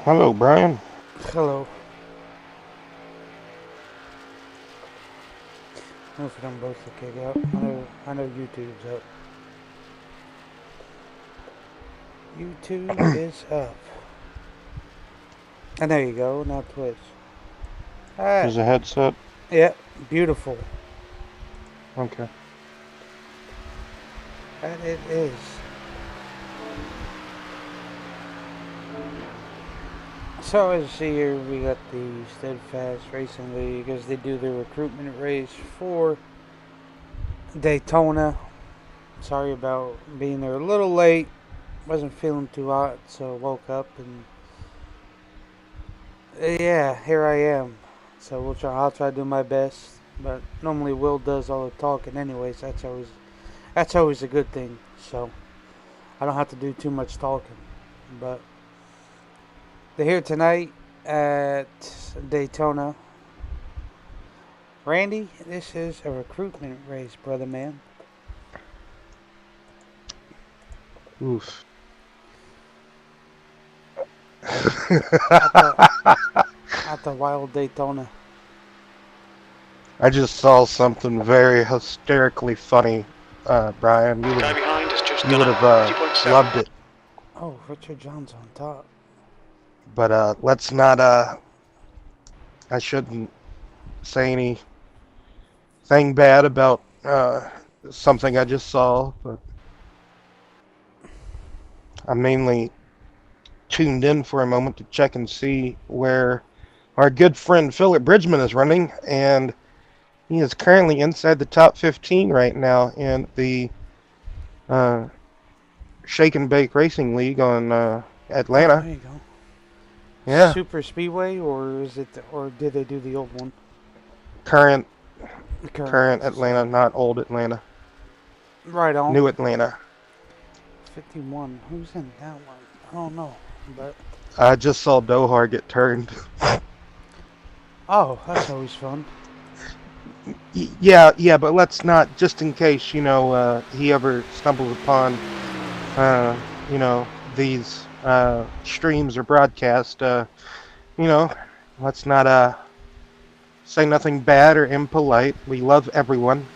Hello, Brian. Hello. Most of them both to kick out. I know YouTube's up. YouTube is up. And there you go. Now Twitch. Ah, Is a headset? yeah, beautiful. Okay. That it is. So as you see here, we got the Steadfast Racing League as they do the recruitment race for Daytona. Sorry about being there a little late. Wasn't feeling too hot, so woke up and yeah, here I am. So I'll try to do my best. But normally Will does all the talking, anyways. That's always a good thing. So I don't have to do too much talking. But they're here tonight at Daytona. Randy, this is a recruitment race, brother man. Oof. At the wild Daytona. I just saw something very hysterically funny, Brian. You would have loved it. Oh, Richard John's on top. But let's not. I shouldn't say anything bad about something I just saw, but I mainly tuned in for a moment to check and see where our good friend Philip Bridgman is running, and he is currently inside the top 15 right now in the uh, Shake and Bake Racing League on Oh, Atlanta. there you go. Yeah, Super Speedway, or did they do the old one? current The current current. Atlanta, not old Atlanta, Right on. new Atlanta. 51. Who's in that one? I don't know. But I just saw Dohar get turned. oh, that's always fun. Yeah, but let's not, just in case, he ever stumbles upon, uh, these streams or broadcasts, you know, let's not say nothing bad or impolite. We love everyone.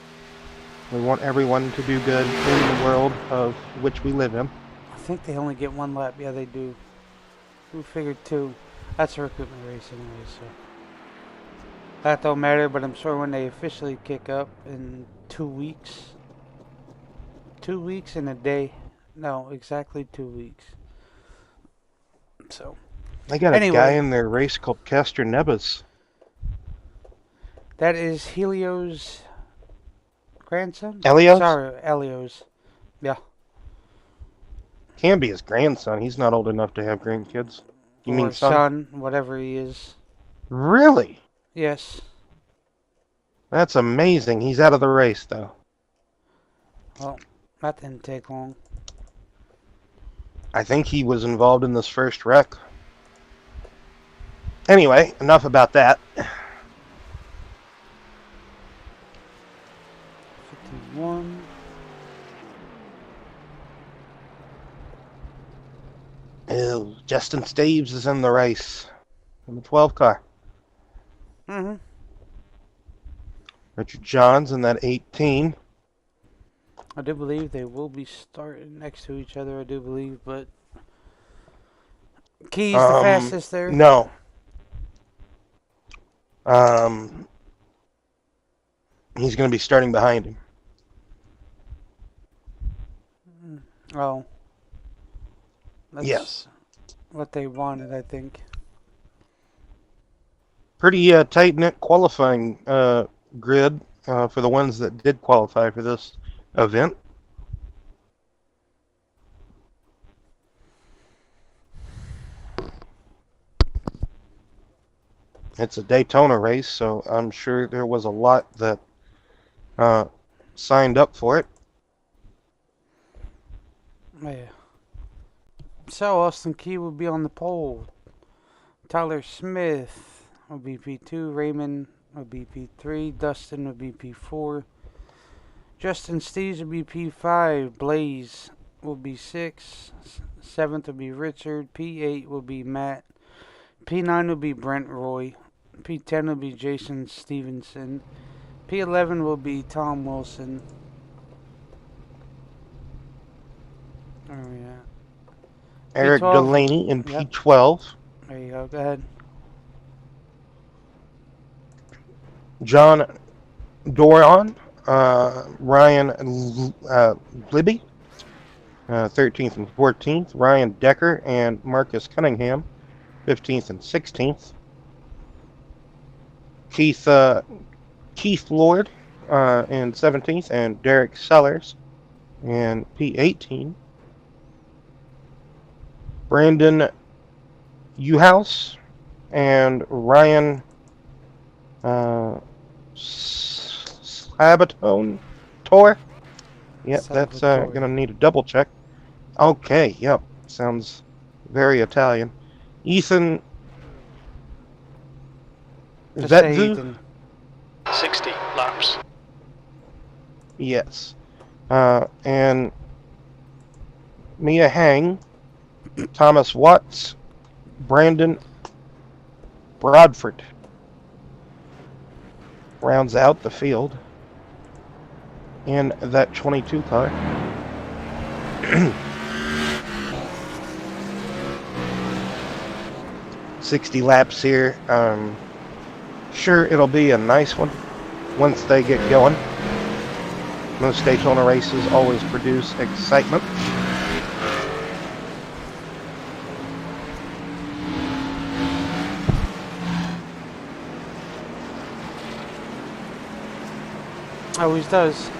We want everyone to do good in the world of which we live in. I think they only get one lap. Yeah, they do. Who figured two? That's a recruitment race anyway, so that don't matter. But I'm sure when they officially kick up in 2 weeks, 2 weeks and a day. No, exactly 2 weeks. So They got a guy anyway, in their race called Castor Nebus. that is Helio's grandson. Elios? Sorry, Elio's. Yeah. Can be his grandson. He's not old enough to have grandkids. You mean Or son? son, whatever he is. Really? Yes. That's amazing. He's out of the race, though. Well, that didn't take long. I think he was involved in this first wreck. Anyway, enough about that. 51. Ew, Justin Steves is in the race in the 12 car. Mm-hmm. Richard Johns in that 18. I do believe they will be starting next to each other, I do believe, but Key's the fastest there. No. Um, he's going to be starting behind him. Oh. That's Yes. what they wanted, I think. Pretty tight-knit qualifying grid for the ones that did qualify for this event. It's a Daytona race, so I'm sure there was a lot that signed up for it. Yeah. So Austin Key will be on the pole. Tyler Smith will be P2. Raymond will be P3. Dustin will be P4. Justin Steves will be P5. Blaze will be 6. 7th will be Richard. P8 will be Matt. P9 will be Brent Roy. P10 will be Jason Stevenson. P11 will be Tom Wilson. Oh yeah. Eric P12. Delaney in Yep. P12. There you go. Go ahead. John Doron, Ryan Libby, 13th and 14th. Ryan Decker and Marcus Cunningham, 15th and 16th. Keith Lord in 17th, and Derek Sellers in P18. Brandon Uhouse and Ryan Sabatone Tor. Yep, that's Salvatore. gonna need a double check. Okay, yep, sounds very Italian. Ethan Just say Vetvu. Ethan. 60 laps. Yes. And Mia Hang, Thomas Watts, Brandon Bradford rounds out the field in that 22 car. $60 laps here. Sure, it'll be a nice one once they get going. Most Daytona races always produce excitement. Always does.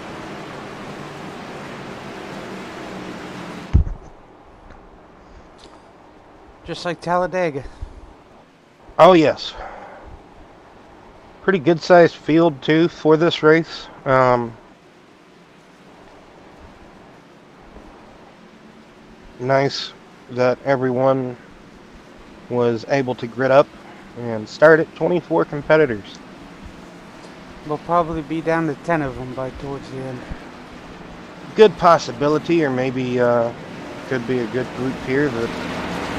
Just like Talladega. Oh yes. Pretty good sized field too for this race. Nice that everyone was able to grit up and start at 24 competitors. We'll probably be down to 10 of them by towards the end. Good possibility, or maybe could be a good group here that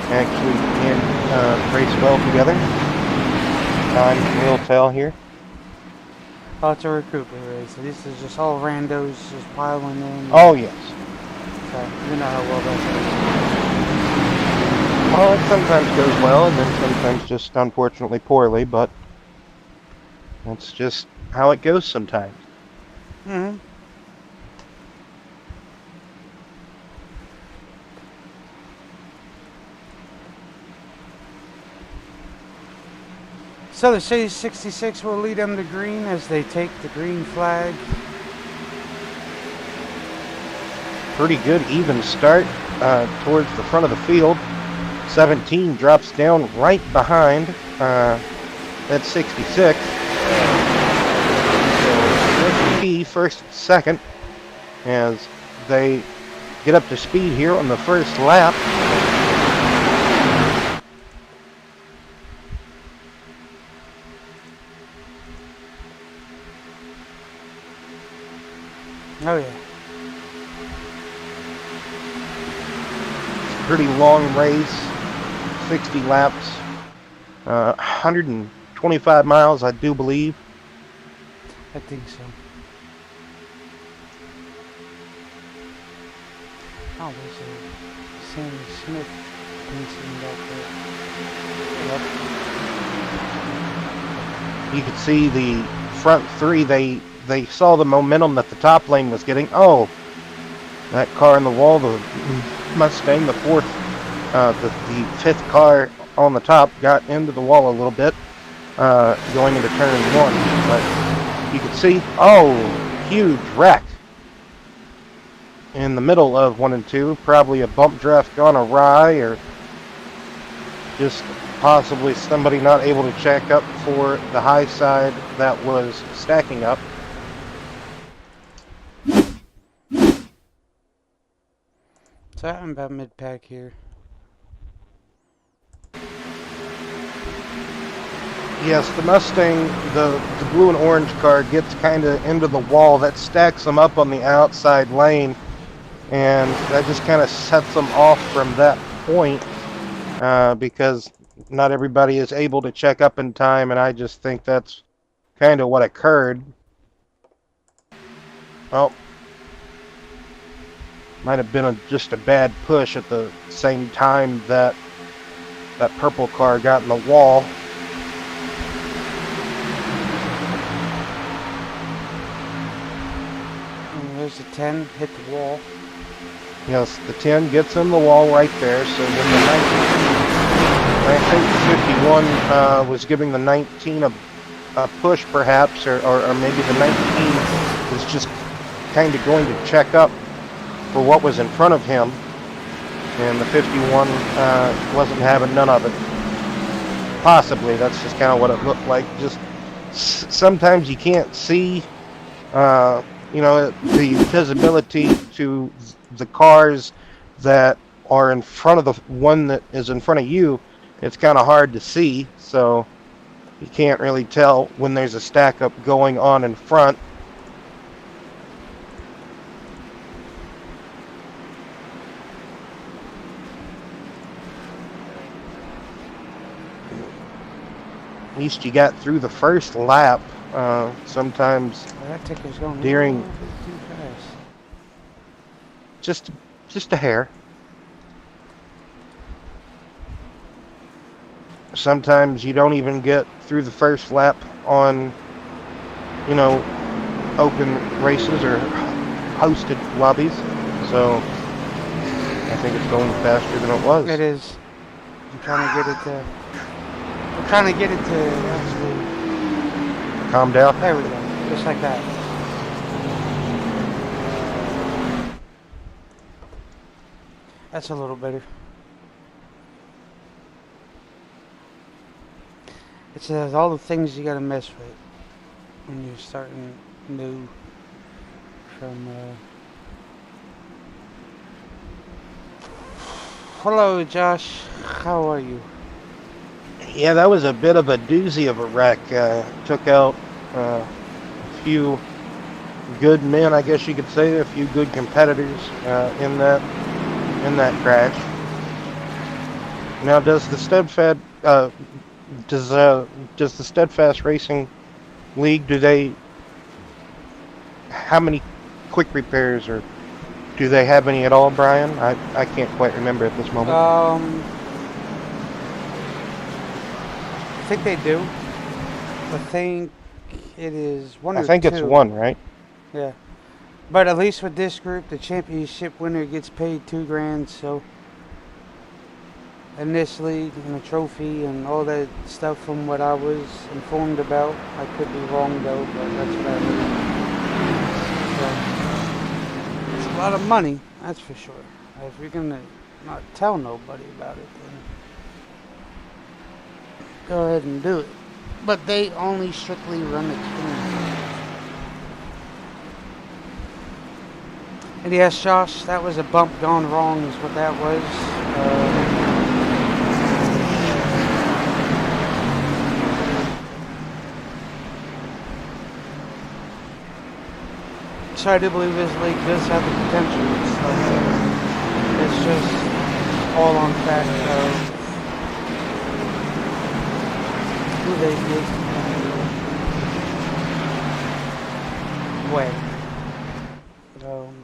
actually can race well together. Time will tell here. Oh, it's a recruitment race. So this is just all randos just piling in. Oh yes. So you know how well that Well, it sometimes goes well, and then sometimes just unfortunately poorly, but that's just how it goes sometimes. goes. Mm-hmm. So the Chase 66 will lead them to green as they take the green flag. Pretty good even start towards the front of the field. 17 drops down right behind that 66. So Ricky first and second as they get up to speed here on the first lap. Oh yeah. Pretty long race, 60 laps, 125 miles, I do believe. I think so. Oh, there's a Sammy Smith incident back there. Yep. You could see the front three, they saw the momentum that the top lane was getting. Oh, that car in the wall, the Mustang, the fourth, the fifth car on the top got into the wall a little bit, going into turn one. But you could see, oh, huge wreck in the middle of 1 and 2. Probably a bump draft gone awry, or just possibly somebody not able to check up for the high side that was stacking up. So I'm about mid-pack here. Yes, the Mustang, the blue and orange car gets kind of into the wall. That stacks them up on the outside lane, and that just kind of sets them off from that point because not everybody is able to check up in time, and I just think that's kind of what occurred. Well, might have been just a bad push at the same time that that purple car got in the wall. And there's the 10, hit the wall. Yes, the 10 gets in the wall right there. So when the 19, I think the 51 was giving the 19 a push perhaps, or maybe the 19 was just kind of going to check up for what was in front of him, and the 51 wasn't having none of it. Possibly, that's just kind of what it looked like. Just sometimes you can't see, the visibility to the cars that are in front of the one that is in front of you. It's kind of hard to see, so you can't really tell when there's a stack up going on in front. At least you got through the first lap. Sometimes That ticker's going during too fast. just a hair. Sometimes you don't even get through the first lap on, open races or hosted lobbies. So I think it's going faster than it was. It is. I'm trying to get it to. I'm trying to get it to actually. Calm down. There we go. Just like that. That's a little better. It says all the things you gotta mess with when you're starting new from Hello Josh, how are you? Yeah, that was a bit of a doozy of a wreck. Took out a few good men, I guess you could say, a few good competitors in that crash. Now, does the Steadfast does the Steadfast Racing League, how many quick repairs, or do they have any at all, Brian? I can't quite remember at this moment. I think they do. I think it is one or two. I think it's one, right? Yeah. But at least with this group, the championship winner gets paid $2,000, so in this league and a trophy and all that stuff from what I was informed about. I could be wrong though, but that's what I heard. So it's a lot of money, that's for sure. If you're gonna not tell nobody about it, then go ahead and do it. But they only strictly run the tournament. And yes, Josh, that was a bump gone wrong is what that was. So I do believe this league does have the potential. It's just all on fact of who they get when.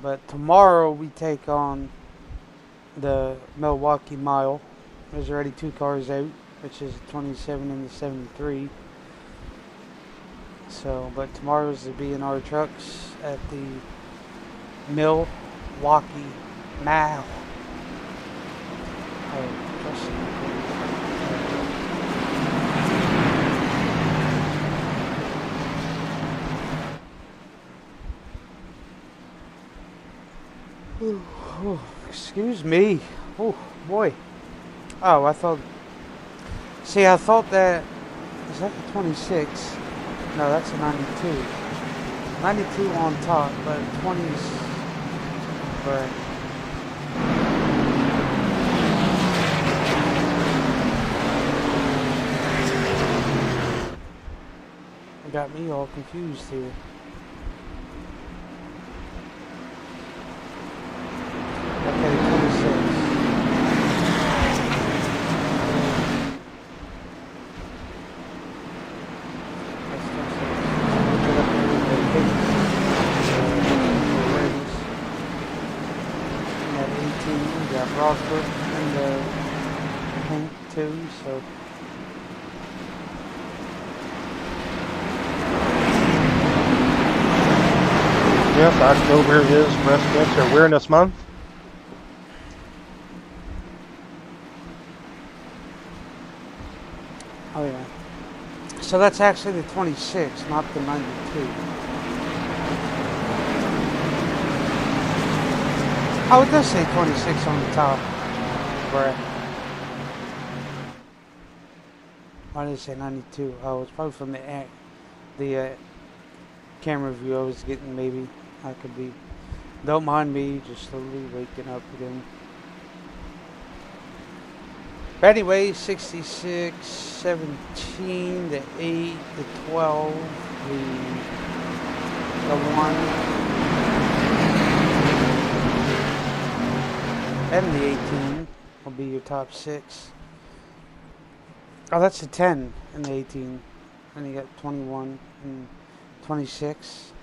But tomorrow we take on the Milwaukee Mile. There's already 2 cars out, which is the 27 and the 73. So, but tomorrow's the B&R trucks at the Milwaukee Mile. Oh, excuse me. Oh, boy. Oh, I thought... See, I thought that... Is that the 26? No, that's a 92. 92 on top, but 20's... But... Got me all confused here. Okay, 26. Rosberg in the paint too, so. Yes, October is Breast Cancer Awareness Month. Oh yeah. So that's actually the 26, not the 92. Oh, it does say 26 on the top. Right. Why did it say 92? Oh, it's probably from the camera view I was getting, maybe. I could be. Don't mind me, just slowly waking up again. But anyway, 66, 17, the 8, the 12, the 1, and the 18 will be your top 6. Oh, that's the 10 and the 18. And you got 21 and 26.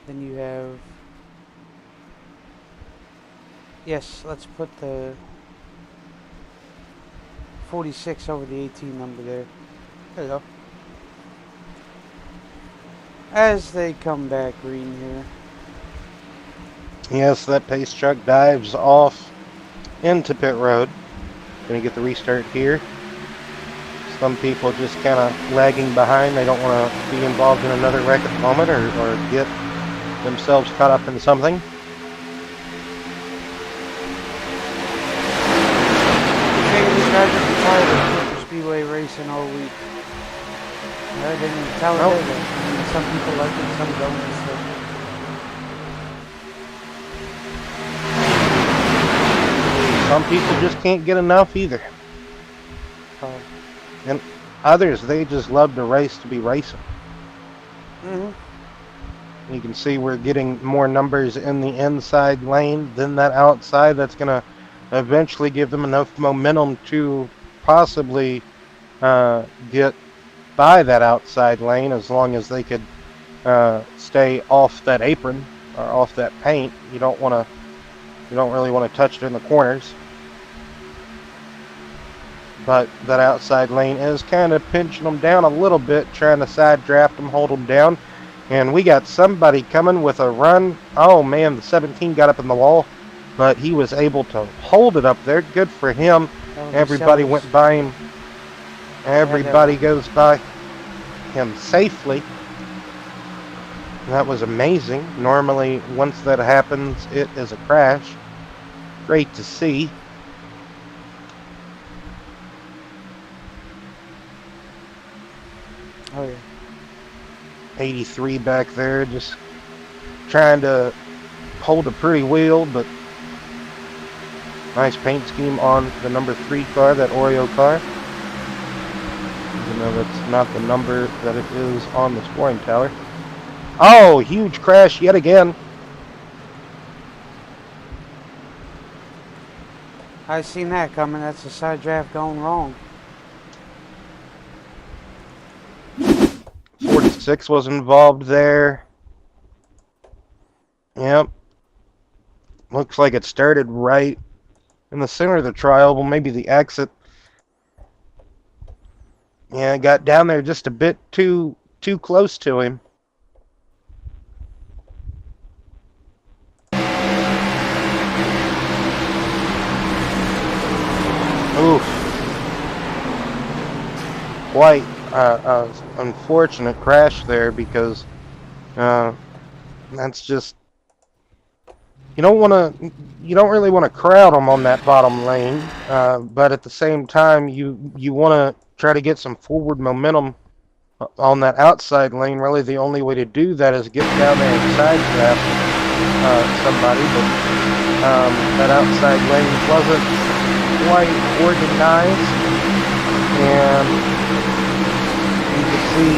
Then you have... Yes, let's put the 46 over the 18 number there. There you go. As they come back green here. Yes, that pace truck dives off into pit road. Gonna get the restart here. Some people just kind of lagging behind. They don't want to be involved in another wreck at the moment or get themselves caught up in something. Maybe these guys are tired of Super Speedway racing all week. I didn't tell it either. I mean, some people like it, some don't. So. Some people just can't get enough either. And others, they just love to race to be racing. Mm-hmm. You can see we're getting more numbers in the inside lane than that outside. That's going to eventually give them enough momentum to possibly get by that outside lane, as long as they could stay off that apron or off that paint. You don't really want to touch it in the corners. But that outside lane is kind of pinching them down a little bit, trying to side draft them, hold them down. And we got somebody coming with a run. Oh man, the 17 got up in the wall, but he was able to hold it up there. Good for him. Everybody went by him. Everybody goes by him safely. That was amazing. Normally, once that happens, it is a crash. Great to see. Oh yeah. 83 back there, just trying to hold a pretty wheel, but nice paint scheme on the number 3 car, that Oreo car. Even though that's not the number that it is on the scoring tower. Oh, huge crash yet again. I seen that coming. That's a side draft going wrong. 46 was involved there. Yep. Looks like it started right in the center of the tri-oval, maybe the exit. Yeah, got down there just a bit too close to him. Oof. Quite unfortunate crash there, because that's just, you don't really want to crowd them on that bottom lane, but at the same time you want to try to get some forward momentum on that outside lane. Really the only way to do that is get down there and side draft somebody, but that outside lane wasn't quite organized, and you can see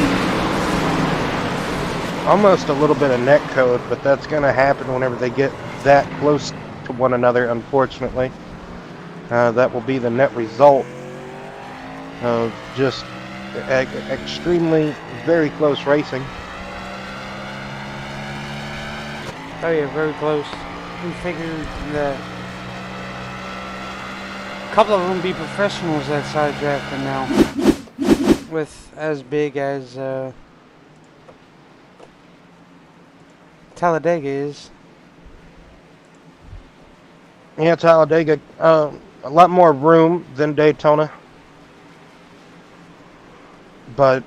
almost a little bit of net code, but that's going to happen whenever they get that close to one another, unfortunately. That will be the net result of just extremely very close racing. Oh yeah, very close. We figured that couple of them be professionals at side drafting now, with as big as Talladega is. Yeah, Talladega, a lot more room than Daytona, but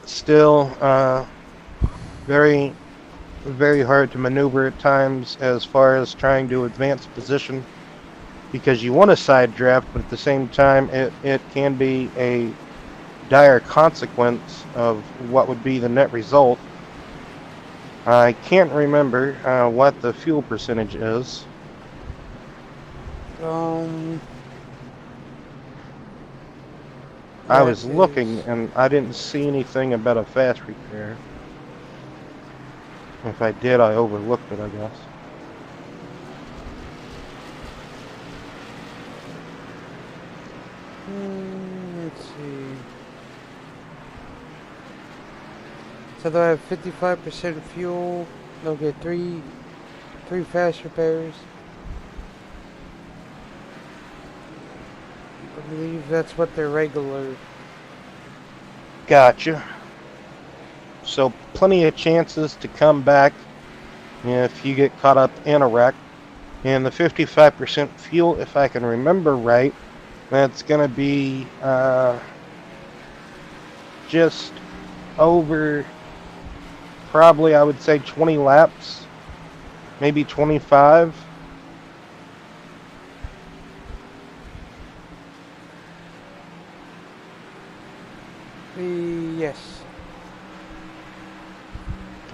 still very, very hard to maneuver at times as far as trying to advance position, because you want to side draft, but at the same time it can be a dire consequence of what would be the net result. I can't remember what the fuel percentage is. I was looking and I didn't see anything about a fast repair. If I did, I overlooked it, I guess. Let's see. So they'll have 55% fuel. They'll get three fast repairs. I believe that's what their regular. Gotcha. So plenty of chances to come back if you get caught up in a wreck. And the 55% fuel, if I can remember right, that's going to be just over, probably I would say 20 laps, maybe 25. Yes.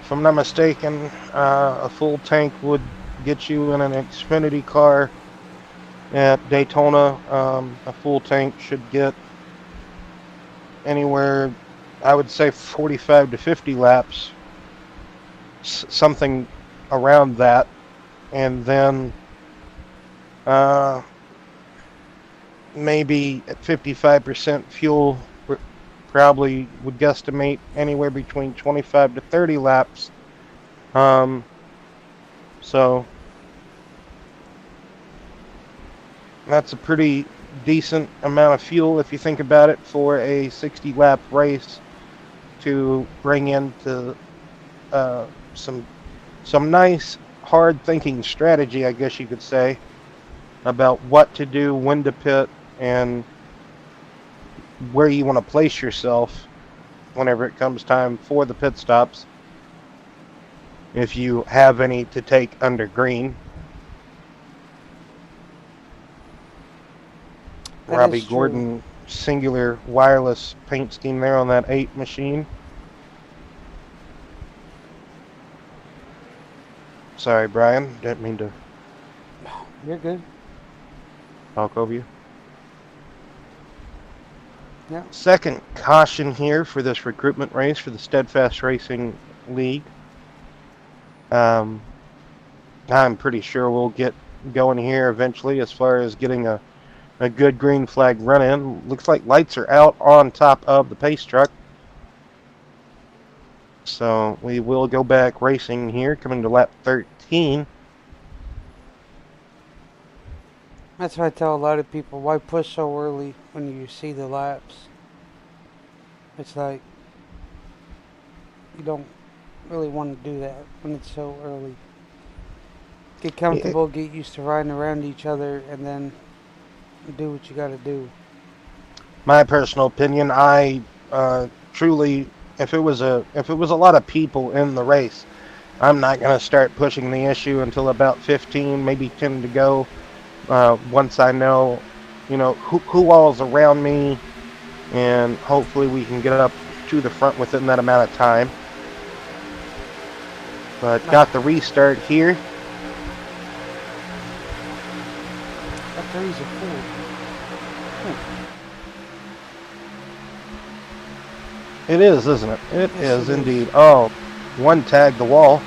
If I'm not mistaken, a full tank would get you in an Xfinity car at Daytona. A full tank should get anywhere, I would say 45 to 50 laps, something around that. And then maybe at 55% fuel, probably would guesstimate anywhere between 25 to 30 laps. So that's a pretty decent amount of fuel if you think about it for a 60 lap race to bring into some nice hard thinking strategy, I guess you could say, about what to do, when to pit, and where you want to place yourself whenever it comes time for the pit stops, if you have any to take under green. Robbie Gordon singular wireless paint scheme there on that 8 machine. Sorry, Brian, didn't mean to. You're good. Talk over you. Yeah. Second caution here for this recruitment race for the Steadfast Racing League. I'm pretty sure we'll get going here eventually as far as getting a good green flag run in. Looks like lights are out on top of the pace truck. So we will go back racing here, coming to lap 13. That's why I tell a lot of people, why push so early when you see the laps? It's like, you don't really want to do that when it's so early. Get comfortable, get used to riding around each other, and then do what you got to do. My personal opinion, I truly, if it was a lot of people in the race, I'm not going to start pushing the issue until about 15, maybe 10 to go. Once I know, who all's around me, and hopefully we can get up to the front within that amount of time. But got the restart here. Batteries are full. It is, isn't it? It is indeed. Oh, one tagged the wall.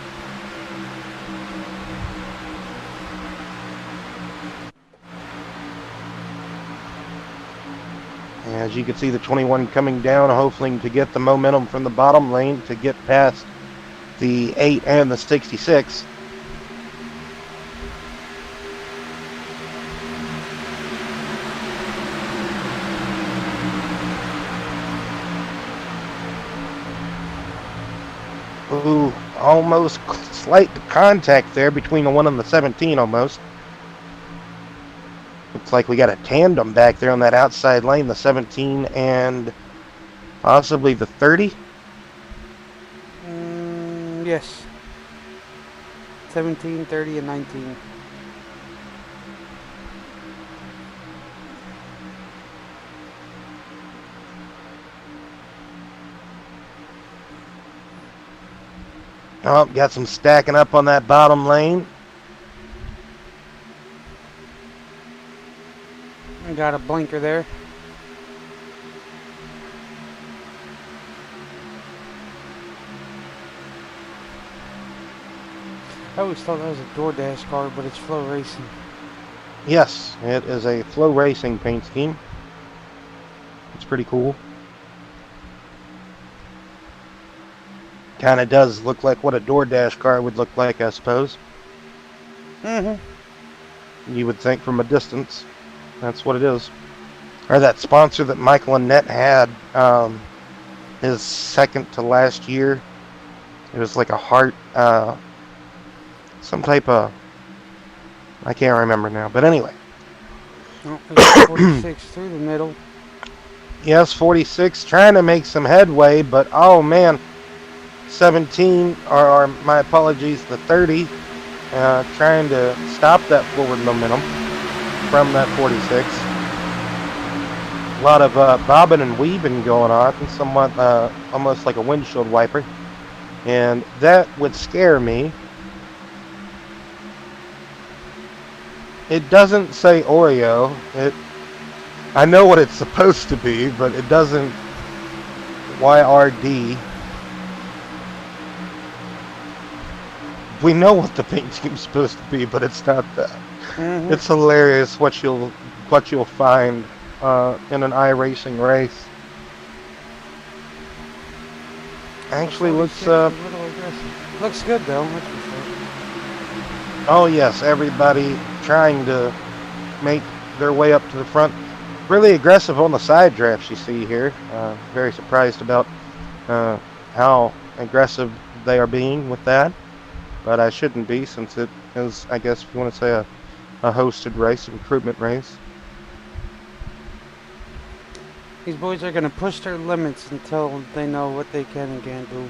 As you can see, the 21 coming down, hopefully to get the momentum from the bottom lane to get past the 8 and the 66. Ooh, almost slight contact there between the 1 and the 17 almost. Looks like we got a tandem back there on that outside lane, the 17 and possibly the 30. Yes. 17, 30, and 19. Oh, got some stacking up on that bottom lane. Got a blinker there. I always thought that was a DoorDash car, but it's Flow Racing. Yes, it is a Flow Racing paint scheme. It's pretty cool. Kind of does look like what a DoorDash car would look like, I suppose. You would think from a distance. That's what it is. Or that sponsor that Michael Annette had his second to last year. It was like a heart, some type of, I can't remember now. But anyway. Oh, it's 46 through the middle. Yes, 46, trying to make some headway, but oh man, 17, or my apologies, the 30, trying to stop that forward momentum from that 46. A lot of bobbing and weaving going on, somewhat almost like a windshield wiper, and that would scare me. It doesn't say Oreo. I know what it's supposed to be, but it doesn't. YRD. We know what the paint scheme's supposed to be, but it's not that. It's hilarious what you'll find in an iRacing race. Actually, looks looks good though. That's for sure. Oh yes, everybody trying to make their way up to the front. Really aggressive on the side drafts you see here. Very surprised about how aggressive they are being with that. But I shouldn't be, since it is, I guess, if you want to say, a hosted race, a recruitment race. These boys are going to push their limits until they know what they can and can't do.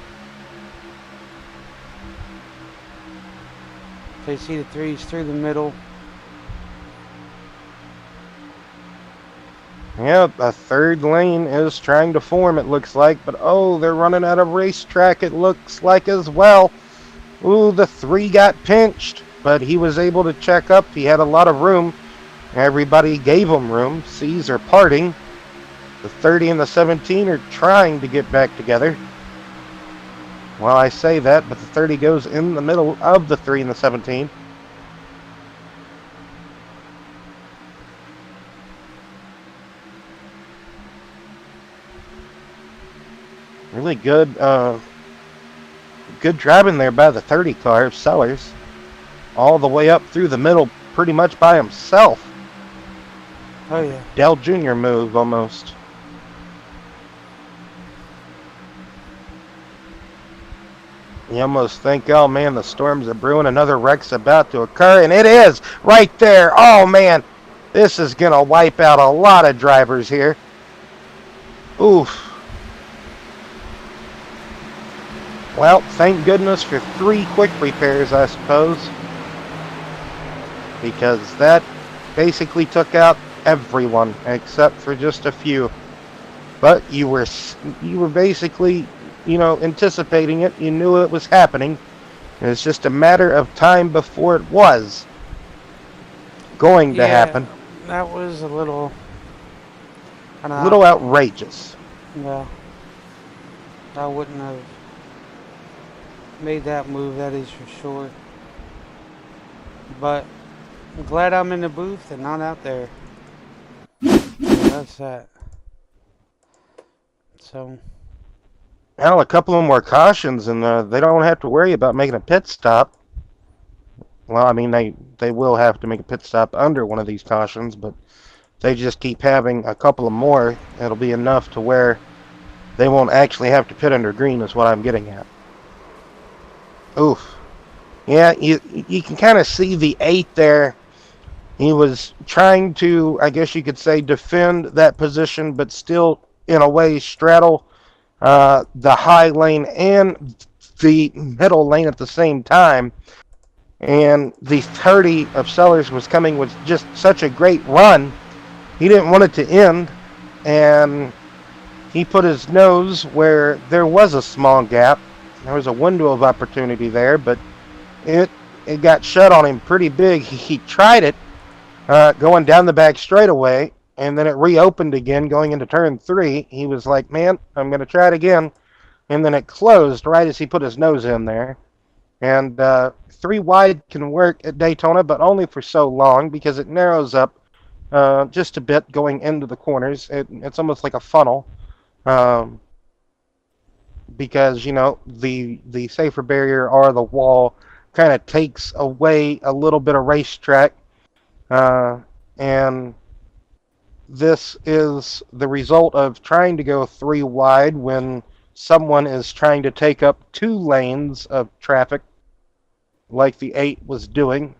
They see the threes through the middle. Yeah, a third lane is trying to form, it looks like. But, oh, they're running out of racetrack, it looks like, as well. Ooh, the 3 got pinched, but he was able to check up. He had a lot of room. Everybody gave him room. C's are parting. The 30 and the 17 are trying to get back together. Well, I say that, but the 30 goes in the middle of the 3 and the 17. Really good driving there by the 30 car of Sellers. All the way up through the middle pretty much by himself. Oh yeah. Dell Jr. move almost. You almost think, oh man, the storms are brewing, another wreck's about to occur, and it is right there. Oh man, this is going to wipe out a lot of drivers here. Oof. Well, thank goodness for 3 quick repairs, I suppose, because that basically took out everyone except for just a few. But you were basically, anticipating it. You knew it was happening. It was just a matter of time before it was going to happen. That was a little outrageous. Yeah. I wouldn't have made that move, that is for sure. But I'm glad I'm in the booth and not out there. So that's that. So. Well, a couple of more cautions, and they don't have to worry about making a pit stop. Well, I mean, they will have to make a pit stop under one of these cautions, but they just keep having a couple of more. It'll be enough to where they won't actually have to pit under green, is what I'm getting at. Oof. Yeah, you can kind of see the 8 there. He was trying to, I guess you could say, defend that position, but still, in a way, straddle the high lane and the middle lane at the same time. And the 30 of Sellers was coming with just such a great run. He didn't want it to end, and he put his nose where there was a small gap. There was a window of opportunity there, but it it got shut on him pretty big. He tried it going down the back straightaway, and then it reopened again going into turn 3. He was like, man, I'm going to try it again. And then it closed right as he put his nose in there. And 3 wide can work at Daytona, but only for so long because it narrows up just a bit going into the corners. It's almost like a funnel. Um, because the safer barrier or the wall kind of takes away a little bit of racetrack, and this is the result of trying to go 3 wide when someone is trying to take up 2 lanes of traffic like the 8 was doing.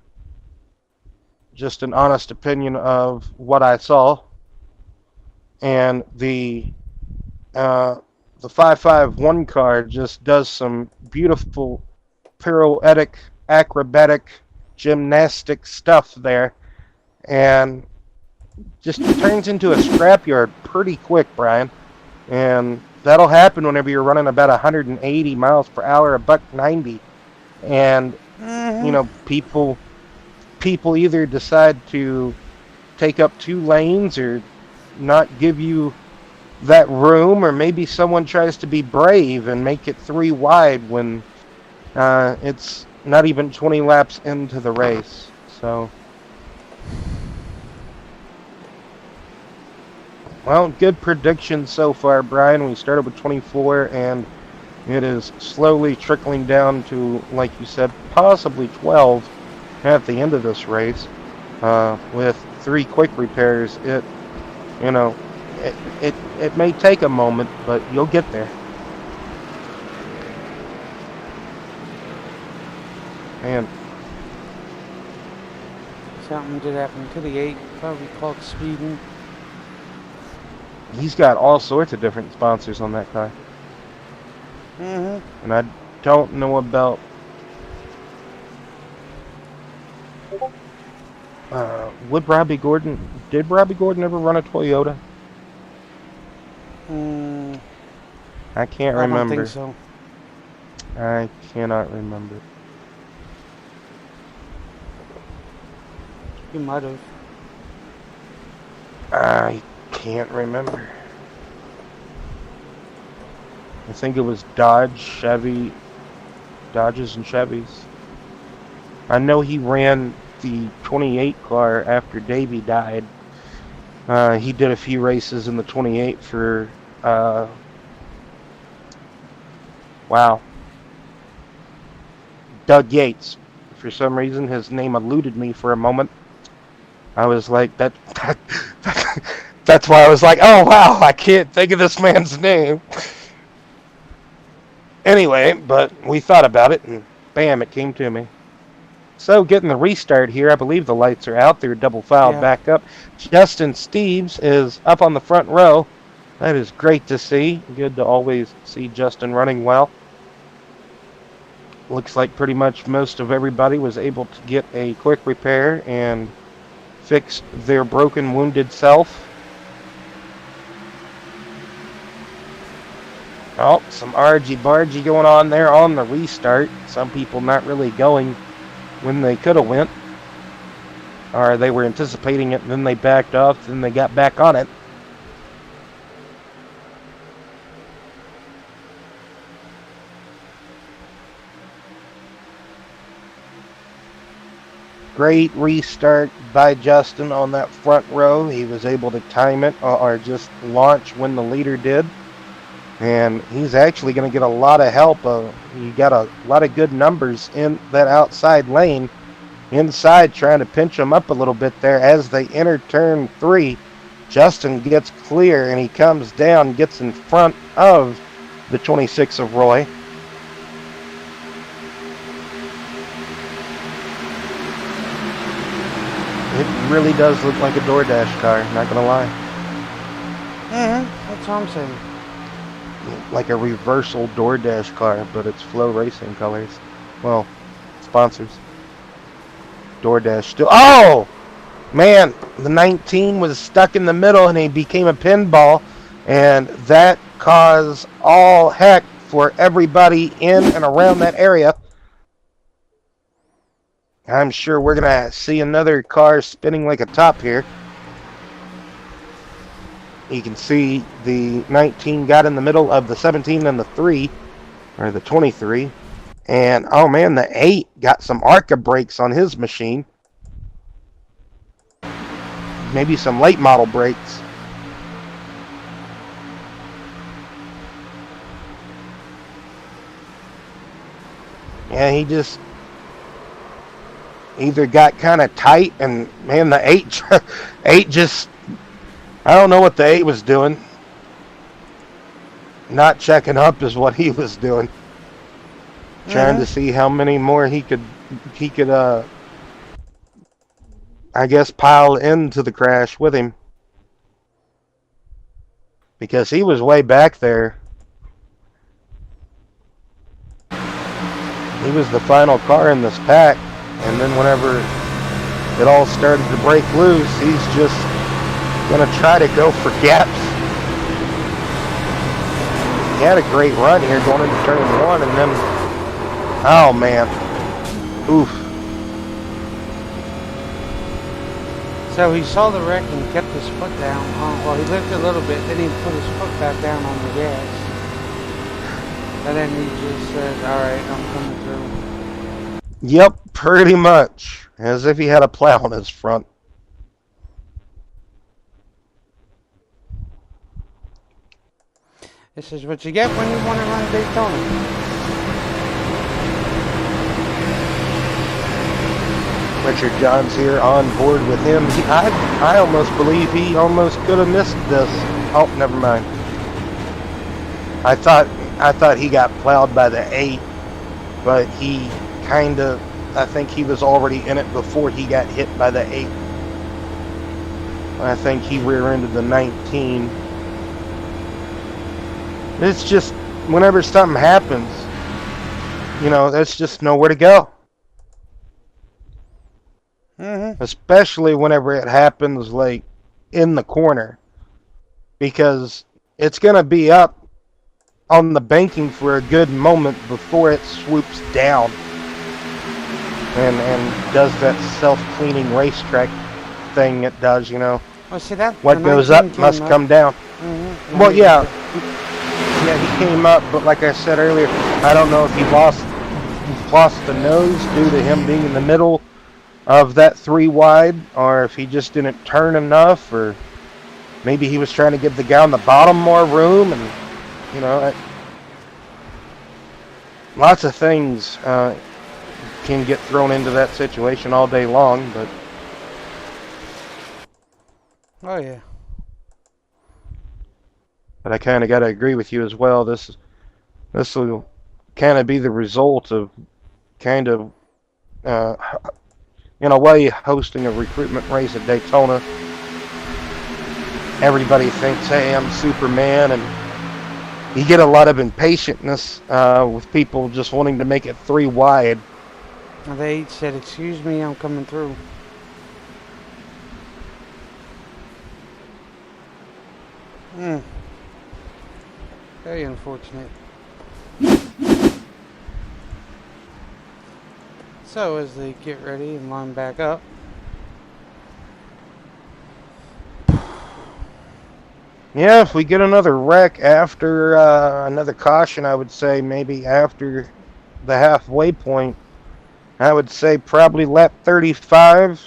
Just an honest opinion of what I saw. And the 551 car just does some beautiful pirouettic, acrobatic, gymnastic stuff there, and just turns into a scrapyard pretty quick, Brian. And that'll happen whenever you're running about 180 miles per hour, a buck 90, and people either decide to take up 2 lanes or not give you that room, or maybe someone tries to be brave and make it 3 wide when it's not even 20 laps into the race. So, well, good prediction so far, Brian. We started with 24, and it is slowly trickling down to, like you said, possibly 12 at the end of this race. With 3 quick repairs, it may take a moment, but you'll get there. Man, Something did happen to the 8. Probably caught speeding. he's got all sorts of different sponsors on that car. And I don't know about did Robbie Gordon ever run a Toyota? I can't remember. I don't think so. I cannot remember. You might have. I can't remember. I think it was Dodges and Chevys. I know he ran the 28 car after Davey died. He did a few races in the 28 for Doug Yates. For some reason, his name eluded me for a moment. I was like, that's why I was like, oh wow, I can't think of this man's name. Anyway, but we thought about it, and bam, it came to me. So, getting the restart here, I believe the lights are out. They're double filed back up. Justin Steves is up on the front row. That is great to see. Good to always see Justin running well. Looks like pretty much most of everybody was able to get a quick repair and fix their broken, wounded self. Oh, some argy-bargy going on there on the restart. Some people not really going when they could have went. Or they were anticipating it, and then they backed off, then they got back on it. Great restart by Justin on that front row. He was able to time it or just launch when the leader did. And he's actually going to get a lot of help. He got a lot of good numbers in that outside lane. Inside, trying to pinch him up a little bit there as they enter turn 3. Justin gets clear, and he comes down, gets in front of the 26 of Roy. It really does look like a DoorDash car, not gonna lie. That's what I'm saying. Like a reversal DoorDash car, but it's Flow Racing colors. Well, sponsors. DoorDash still. Oh! Man, the 19 was stuck in the middle and he became a pinball, and that caused all heck for everybody in and around that area. I'm sure we're going to see another car spinning like a top here. You can see the 19 got in the middle of the 17 and the 3, or the 23. And, oh man, the 8 got some ARCA brakes on his machine. Maybe some late model brakes. Yeah, he just either got kind of tight, and man, the 8 just, I don't know what the 8 was doing. Not checking up is what he was doing. Trying to see how many more he could I guess pile into the crash with him. Because he was way back there. He was the final car in this pack, and then whenever it all started to break loose, he's just gonna try to go for gaps. He had a great run here going into turn 1, and then, oh man, oof. So he saw the wreck and kept his foot down. Well, he lifted a little bit, then he put his foot back down on the gas. And then he just said, alright, I'm coming through. Yep, pretty much. As if he had a plow on his front. This is what you get when you want to run Daytona. Richard John's here on board with him. I almost believe he almost could have missed this. Oh, never mind. I thought he got plowed by the 8, but he I think he was already in it before he got hit by the 8. I think he rear-ended the 19. It's just, whenever something happens, there's just nowhere to go. Especially whenever it happens, like, in the corner. Because it's going to be up on the banking for a good moment before it swoops down. And does that self-cleaning racetrack thing it does, Well, see that what goes up must come down. Well, yeah, he came up, but like I said earlier, I don't know if he lost the nose due to him being in the middle of that 3 wide, or if he just didn't turn enough, or maybe he was trying to give the guy on the bottom more room, and lots of things can get thrown into that situation all day long, but oh yeah. But I kind of got to agree with you as well. This will kind of be the result of kind of, in a way, hosting a recruitment race at Daytona. Everybody thinks, hey, I'm Superman, and you get a lot of impatientness with people just wanting to make it 3 wide. And they each said, excuse me, I'm coming through. Very unfortunate. So as they get ready and line back up, yeah, if we get another wreck after another caution, I would say maybe after the halfway point, I would say probably lap 35.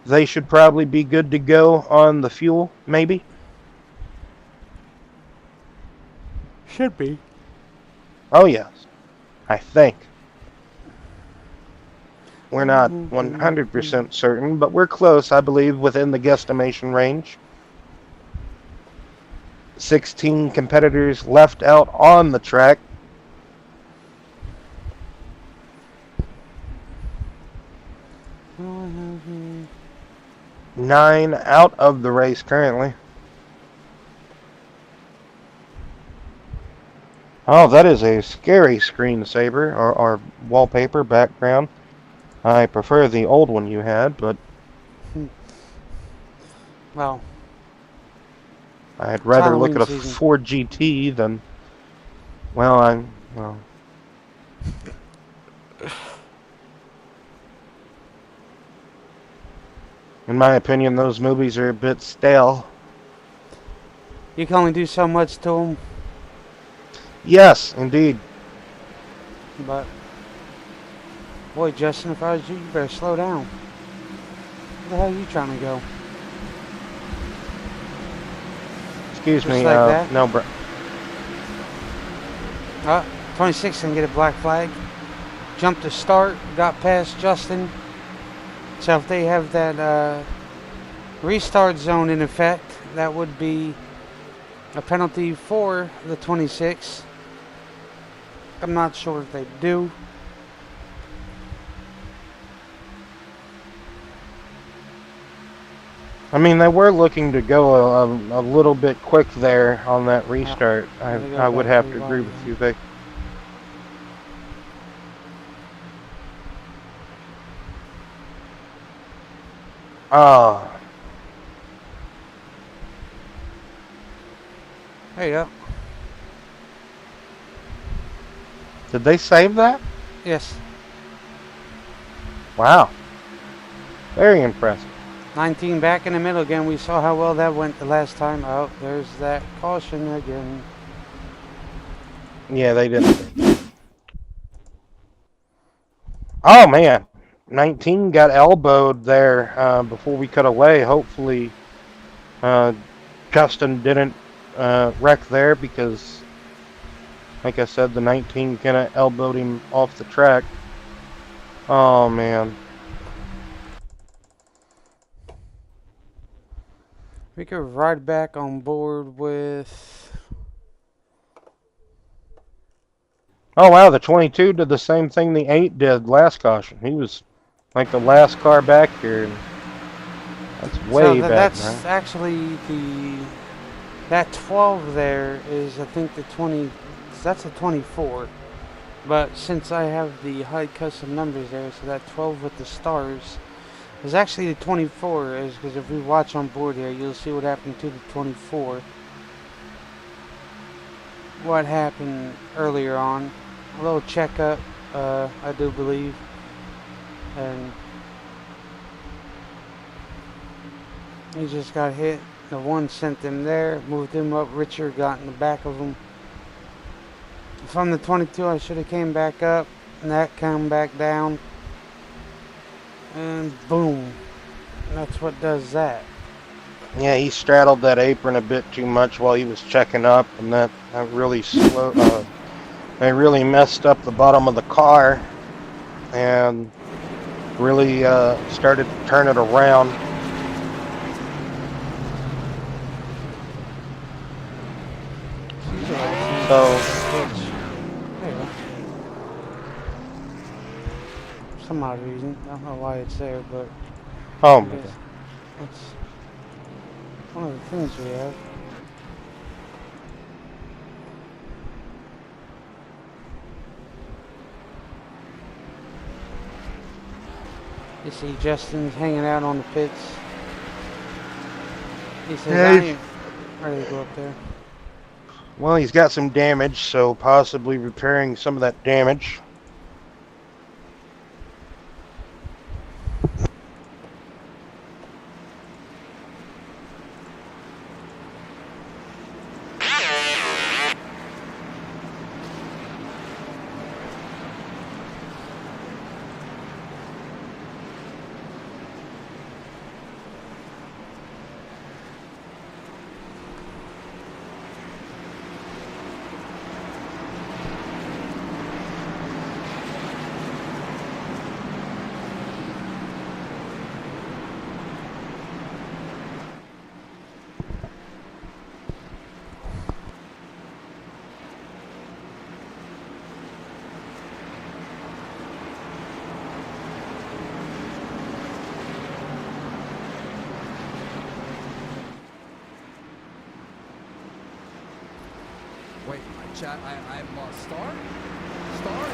They should probably be good to go on the fuel, maybe. should be. Oh, yes. I think. We're not 100% certain, but we're close, I believe, within the guesstimation range. 16 competitors left out on the track. 9 out of the race currently. Oh, that is a scary screensaver or wallpaper background. I prefer the old one you had, but Well, I'd it's rather look Halloween at a season. Ford GT than, well. In my opinion, those movies are a bit stale. You can only do so much to them, Yes, indeed. but boy, Justin, if I was you, you better slow down. Where the hell are you trying to go? Excuse Just me, like that. no, bro. 26 can get a black flag. Jumped to start, got past Justin. So if they have that restart zone in effect, that would be a penalty for the 26. I'm not sure if they do. I mean, they were looking to go a little bit quick there on that restart. I would have to agree with you. Ah, There you go. did they save that? Yes. Wow. Very impressive. 19 back in the middle again. We saw how well that went the last time. Oh, there's that caution again. Yeah, they didn't. Oh, man. 19 got elbowed there before we cut away. Hopefully, Justin didn't wreck there because, like I said, the 19 kind of elbowed him off the track. Oh, man. We could ride back on board with... Oh, wow, the 22 did the same thing the 8 did last caution. He was like the last car back here. And that's way back that's now. actually the... That 12 there is, I think, the 20... That's a 24. But since I have the high custom numbers there, so that 12 with the stars is actually the 24. Is because if we watch on board here, you'll see what happened to the 24. What happened earlier on. A little checkup, I do believe. And he just got hit. The one sent him there, moved him up. Richard got in the back of him. From the 22, I should have came back up, and that came back down. And boom. That's what does that. Yeah, he straddled that apron a bit too much while he was checking up, and that really slowed. They really messed up the bottom of the car, and really started to turn it around. So, for some odd reason, I don't know why it's there, but oh I my guess God. it's one of the things we have. You see Justin's hanging out on the pits. He says, Yeah, I ain't ready to go up there. Well, he's got some damage, so possibly repairing some of that damage. chat. I'm Star. Star.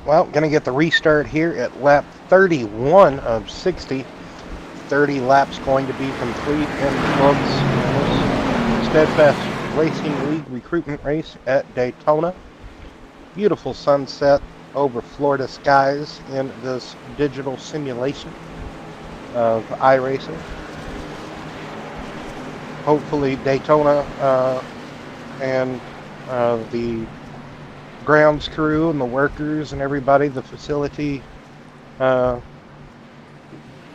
Well, going to get the restart here at lap 31 of 60. 30 laps going to be complete in the books in this Steadfast Racing League recruitment race at Daytona. Beautiful sunset over Florida skies in this digital simulation of iRacing. Hopefully Daytona and the grounds crew and the workers and everybody, the facility,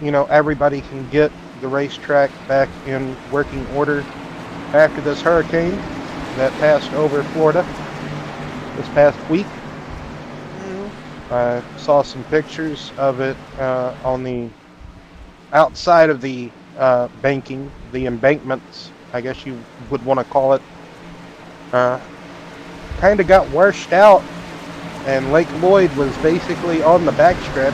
everybody can get the racetrack back in working order after this hurricane that passed over Florida this past week. I saw some pictures of it on the outside of the banking, the embankments, I guess you would want to call it. Kind of got washed out, and Lake Lloyd was basically on the backstretch.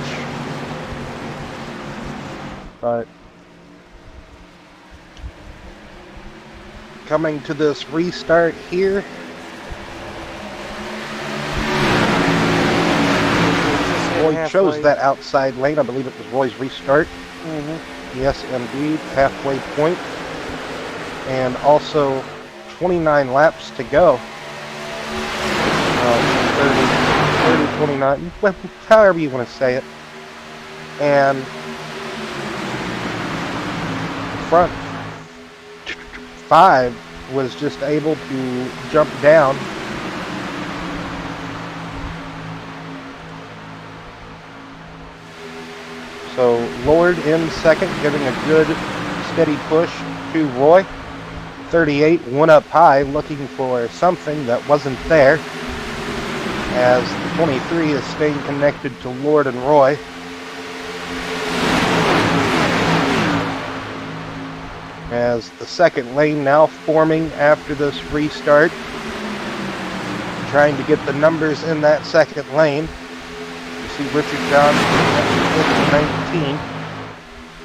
But coming to this restart here. Roy chose that outside lane. I believe it was Roy's restart. Yes, indeed. Halfway point. And also 29 laps to go. 30, 29, however you want to say it. And front 5 was just able to jump down. So Lord in second, giving a good steady push to Roy. 38 went up high, looking for something that wasn't there, as the 23 is staying connected to Lord and Roy. As the second lane now forming after this restart, trying to get the numbers in that second lane. You see Richard John at 19.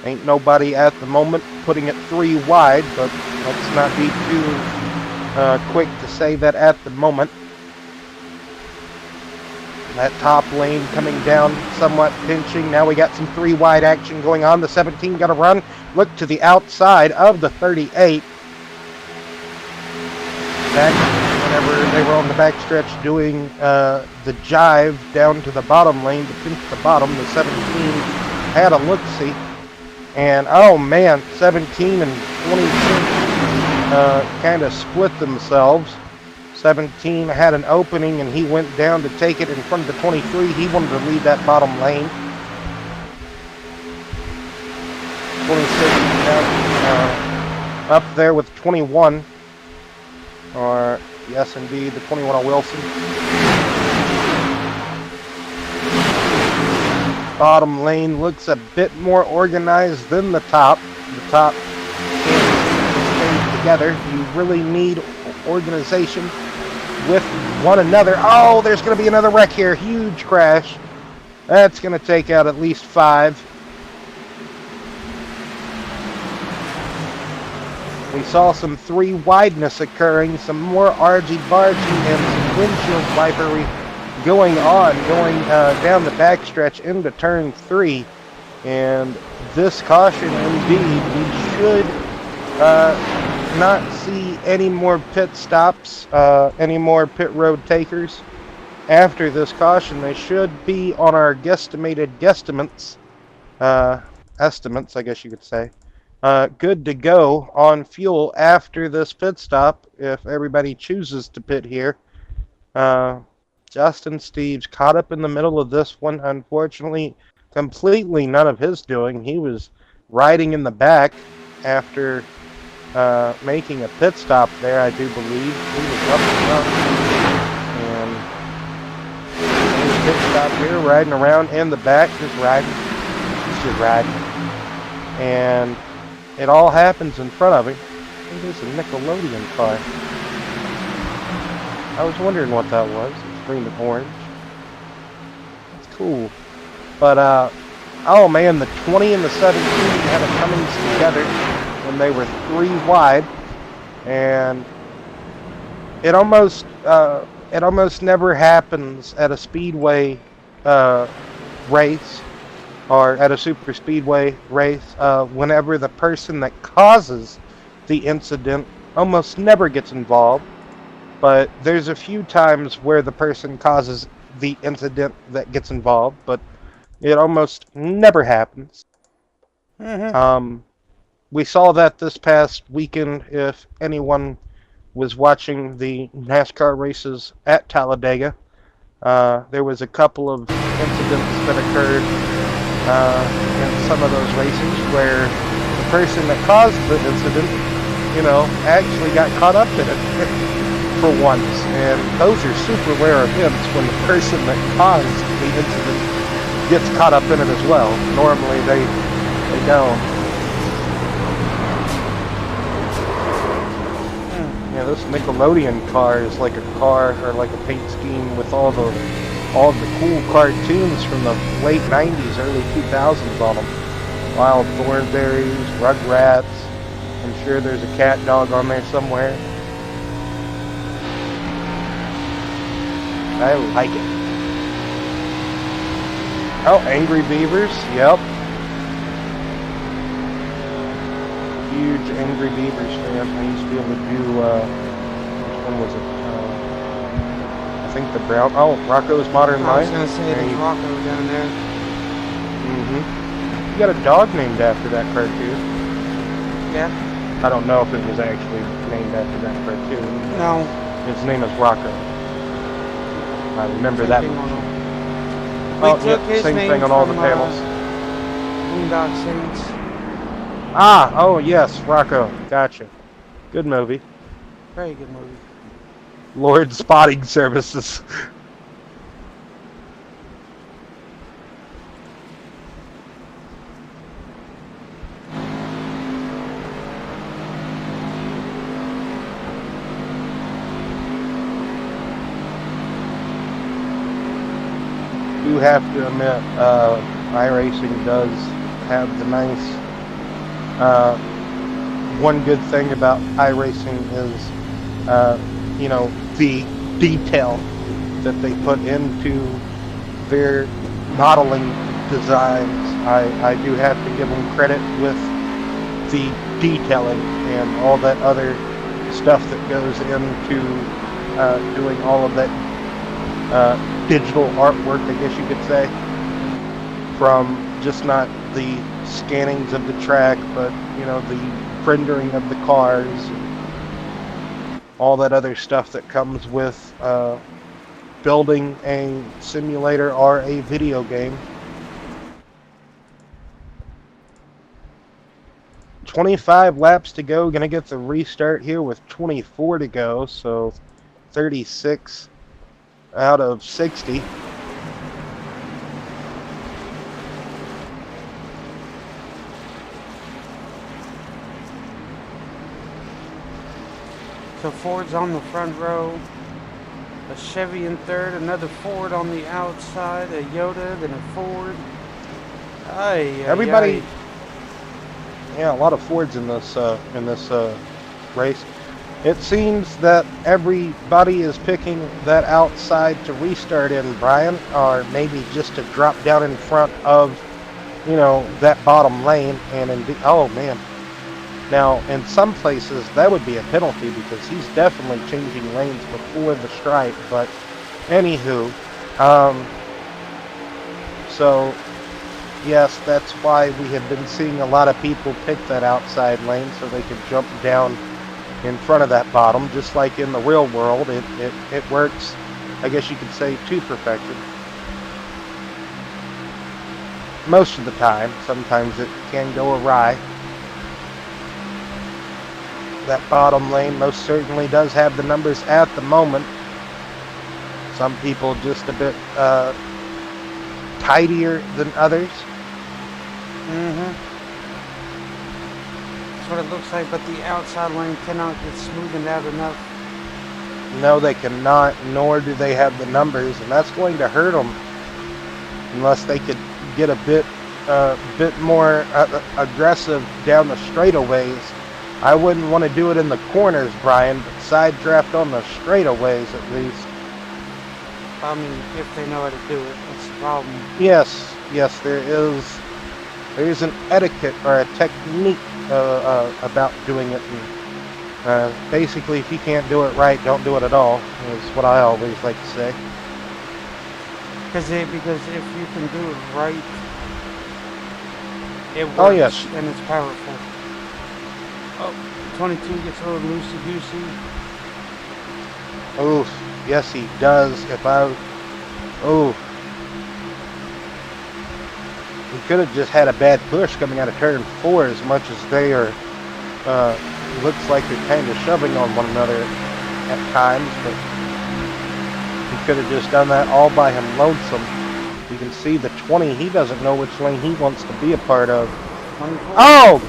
Ain't nobody at the moment putting it 3 wide, but let's not be too quick to say that at the moment. That top lane coming down, somewhat pinching. Now we got some 3 wide action going on. The 17 got to run. Look to the outside of the 38. Back whenever they were on the backstretch doing the jive down to the bottom lane to pinch the bottom, the 17 had a look-see. And oh man, 17 and 26 kind of split themselves. 17 had an opening and he went down to take it in front of the 23. He wanted to lead that bottom lane. 26 now up there with 21. Or yes, indeed, the 21 of Wilson. Bottom lane looks a bit more organized than the top. The top can't stay together. You really need organization with one another. Oh, there's going to be another wreck here. Huge crash. That's going to take out at least 5. We saw some 3 wideness occurring, some more argy-bargy and some windshield wipery going on, down the backstretch into turn 3. And this caution, indeed, we should not see any more pit stops, any more pit road takers. After this caution, they should be on our guesstimates, estimates, I guess you could say. Good to go on fuel after this pit stop if everybody chooses to pit here. So Justin Steves caught up in the middle of this one. Unfortunately, completely none of his doing. He was riding in the back after making a pit stop there, I do believe. He was up and up. And he was pit stop here, riding around in the back, just riding. And it all happens in front of him. It is a Nickelodeon car. I was wondering what that was. It's green and orange. It's cool. But, oh man, the 20 and the 17 had a Cummins together when they were 3 wide. And it almost never happens at a speedway race or at a super speedway race whenever the person that causes the incident almost never gets involved. But there's a few times where the person causes the incident that gets involved, but it almost never happens. Mm-hmm. We saw that this past weekend. If anyone was watching the NASCAR races at Talladega, there was a couple of incidents that occurred in some of those races where the person that caused the incident, actually got caught up in it. For once, and those are super rare events when the person that caused the incident gets caught up in it as well. Normally they don't. Yeah, this Nickelodeon car is like a car or like a paint scheme with all the cool cartoons from the late 90s, early 2000s on them. Wild Thornberrys, Rugrats. I'm sure there's a cat dog on there somewhere. I like it. Oh, Angry Beavers. Yep. Huge Angry Beavers fan. I used to be able to do, which one was it? I think the brown. Oh, Rocco's Modern Life. I was going to say there's Rocco down there. Mm-hmm. You got a dog named after that cartoon. Yeah. I don't know if it was actually named after that cartoon. No. His name is Rocco. I remember that. Same thing on all the panels. Boondock Saints. Ah, oh yes, Rocco. Gotcha. Good movie. Very good movie. Lord Spotting Services. Do have to admit, iRacing does have the nice. One good thing about iRacing is, the detail that they put into their modeling designs. I do have to give them credit with the detailing and all that other stuff that goes into doing all of that digital artwork, I guess you could say, from just not the scannings of the track, but the rendering of the cars, all that other stuff that comes with building a simulator or a video game. 25 laps to go. Gonna get the restart here with 24 to go, so 36 out of 60. So Ford's on the front row, a Chevy in third, another Ford on the outside, a Yoda, then a Ford. Everybody, yeah, a lot of Fords in this race. It seems that everybody is picking that outside to restart in, Brian, or maybe just to drop down in front of, that bottom lane. And oh man, now in some places that would be a penalty because he's definitely changing lanes before the stripe. But anywho, so yes, that's why we have been seeing a lot of people pick that outside lane so they could jump down in front of that bottom. Just like in the real world, it works I guess you could say, to perfection. Most of the time. Sometimes it can go awry. That bottom lane most certainly does have the numbers at the moment. Some people just a bit tidier than others. That's what it looks like, but the outside lane cannot get smoothened out enough. No, they cannot, nor do they have the numbers, and that's going to hurt them unless they could get a bit more aggressive down the straightaways. I wouldn't want to do it in the corners, Brian, but side draft on the straightaways at least. I mean, if they know how to do it, that's the problem. Yes, there is an etiquette or a technique about doing it. And, basically, if you can't do it right, don't do it at all. Is what I always like to say. Because if you can do it right, it works. Oh, yes. And it's powerful. Oh, 22 gets a little loosey-goosey. Oof, yes he does. He could have just had a bad push coming out of turn 4 as much as they are, looks like they're kind of shoving on one another at times, but he could have just done that all by him lonesome. You can see the 20, he doesn't know which lane he wants to be a part of. 24. Oh!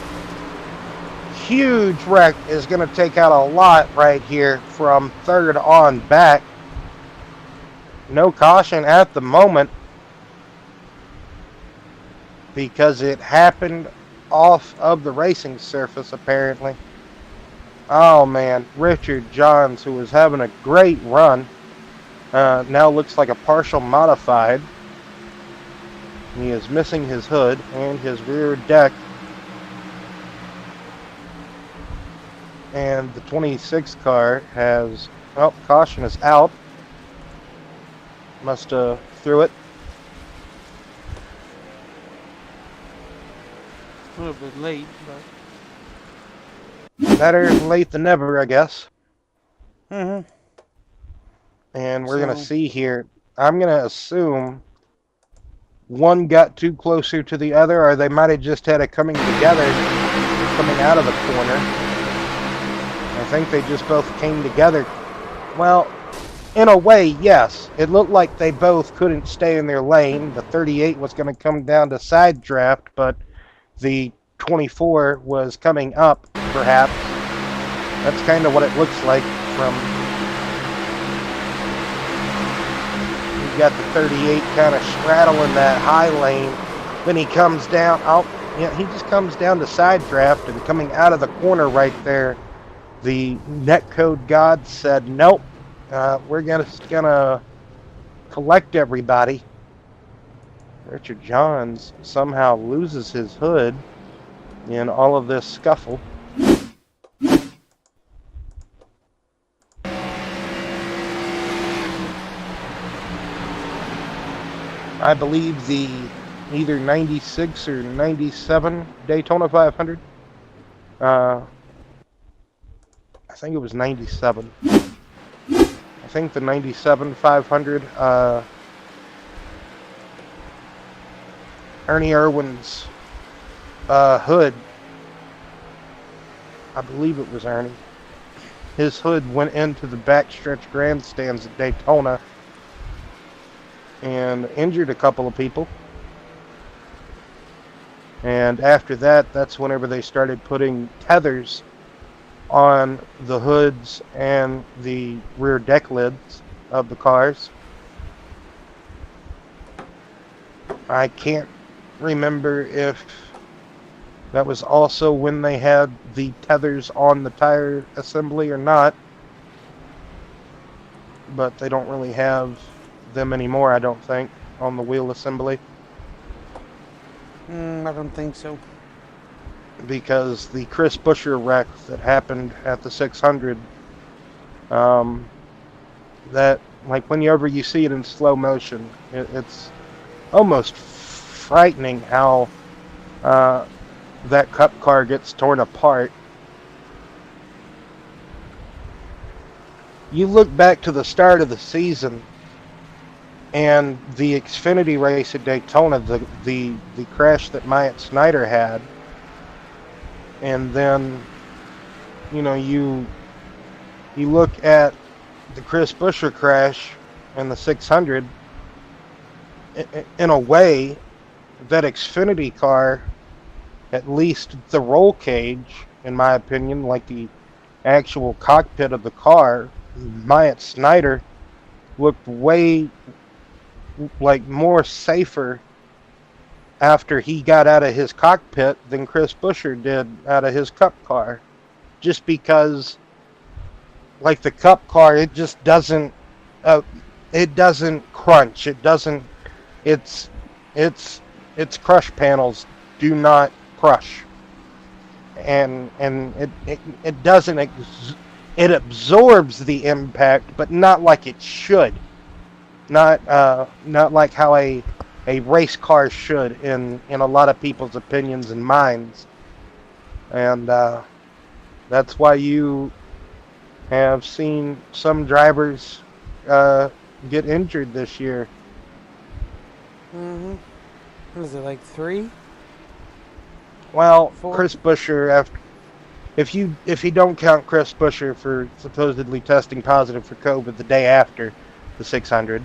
Huge wreck is going to take out a lot right here from third on back. No caution at the moment because it happened off of the racing surface apparently. Oh man, Richard Johns, who was having a great run, now looks like a partial modified. He is missing his hood and his rear deck. And the 26 car has, well, caution is out. Must have threw it. A little bit late, but... Better late than never, I guess. Mm-hmm. And we're going to see here. I'm going to assume one got too closer to the other, or they might have just had it coming together, coming out of the corner. I think they just both came together. Well, in a way, yes. It looked like they both couldn't stay in their lane. The 38 was going to come down to side draft, but the 24 was coming up, perhaps. That's kind of what it looks like from... You've got the 38 kind of straddling that high lane. Then he comes down. Oh, yeah, he just comes down to side draft, and coming out of the corner right there, the netcode god said, nope, we're gonna collect everybody. Richard Johns somehow loses his hood in all of this scuffle. I believe the either 96 or 97 Daytona 500. I think it was 97. I think the 97 500, Ernie Irwin's hood, I believe it was Ernie, his hood went into the backstretch grandstands at Daytona and injured a couple of people. And after that, that's whenever they started putting tethers on the hoods and the rear deck lids of the cars. I can't remember if that was also when they had the tethers on the tire assembly or not, but they don't really have them anymore, I don't think, on the wheel assembly. I don't think so. Because the Chris Buescher wreck that happened at the 600, that, like, whenever you see it in slow motion, it's almost frightening how that Cup car gets torn apart. You look back to the start of the season, and the Xfinity race at Daytona, the crash that Myatt Snyder had, and then you look at the Chris Buescher crash and the 600. In a way, that Xfinity car, at least the roll cage, in my opinion, like the actual cockpit of the car, Myatt Snyder looked way like more safer after he got out of his cockpit than Chris Buescher did out of his cup car. Just because, like the cup car, it doesn't crunch. It doesn't. Its its crush panels do not crush, and it doesn't. It absorbs the impact, but not like it should. Not like how a race car should in a lot of people's opinions and minds, and that's why you have seen some drivers get injured this year. What is it, like 3? Well, 4? Chris Buescher, after if you don't count Chris Buescher for supposedly testing positive for COVID the day after the 600,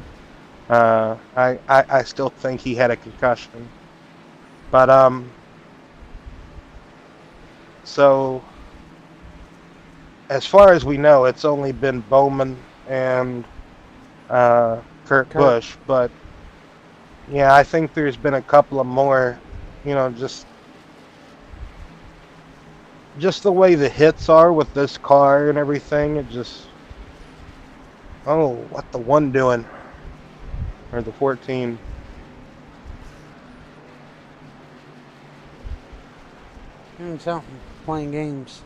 I still think he had a concussion. But so as far as we know, it's only been Bowman and Kurt Busch. But yeah, I think there's been a couple of more. Just the way the hits are with this car and everything. It just, oh, what the one doing, or the 14. Something. Playing games.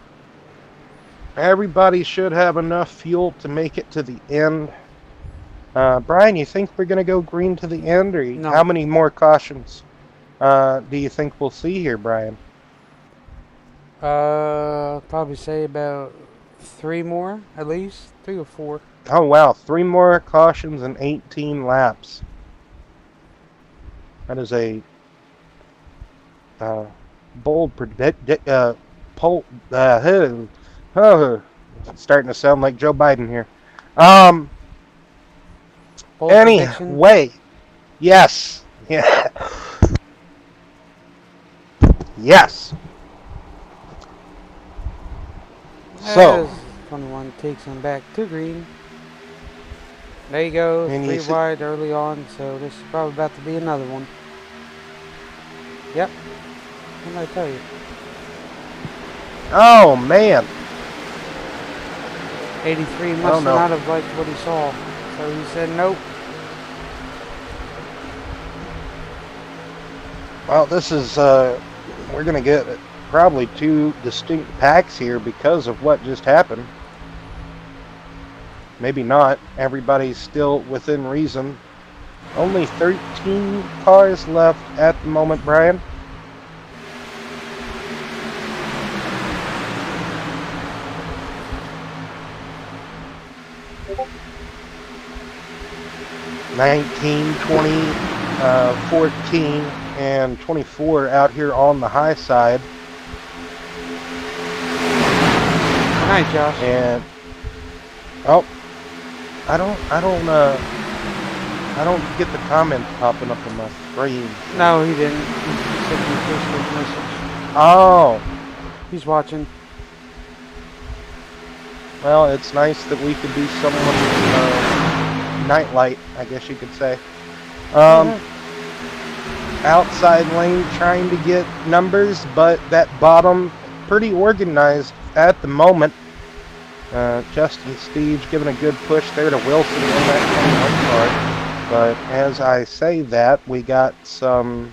Everybody should have enough fuel to make it to the end. Brian, you think we're going to go green to the end, or No. how many more cautions do you think we'll see here, Brian? Probably say about 3 more, at least 3 or 4. Oh wow, 3 more cautions and 18 laps. That is a bold poll. It's starting to sound like Joe Biden here. Bold prediction. Anyway, yes, yeah, yes. So, As 21 takes him back to green. There you go, And 3 wide early on, so this is probably about to be another one. Yep. What did I tell you? oh man, 83 must know. not have liked what he saw, so he said nope. well, this is we're gonna get probably 2 distinct packs here because of what just happened. Maybe not. Everybody's still within reason. Only 13 cars left at the moment, Brian. (19, 20, 14, and 24 out here on the high side. Good night, Josh. And I don't get the comments popping up on my screen. No, he didn't. He sent me a Facebook message. Oh, He's watching. well, it's nice that we could be someone's nightlight, I guess you could say. Outside lane trying to get numbers, but that bottom pretty organized at the moment. Justin Steege giving a good push there to Wilson in that 21 car. But as I say that, we got some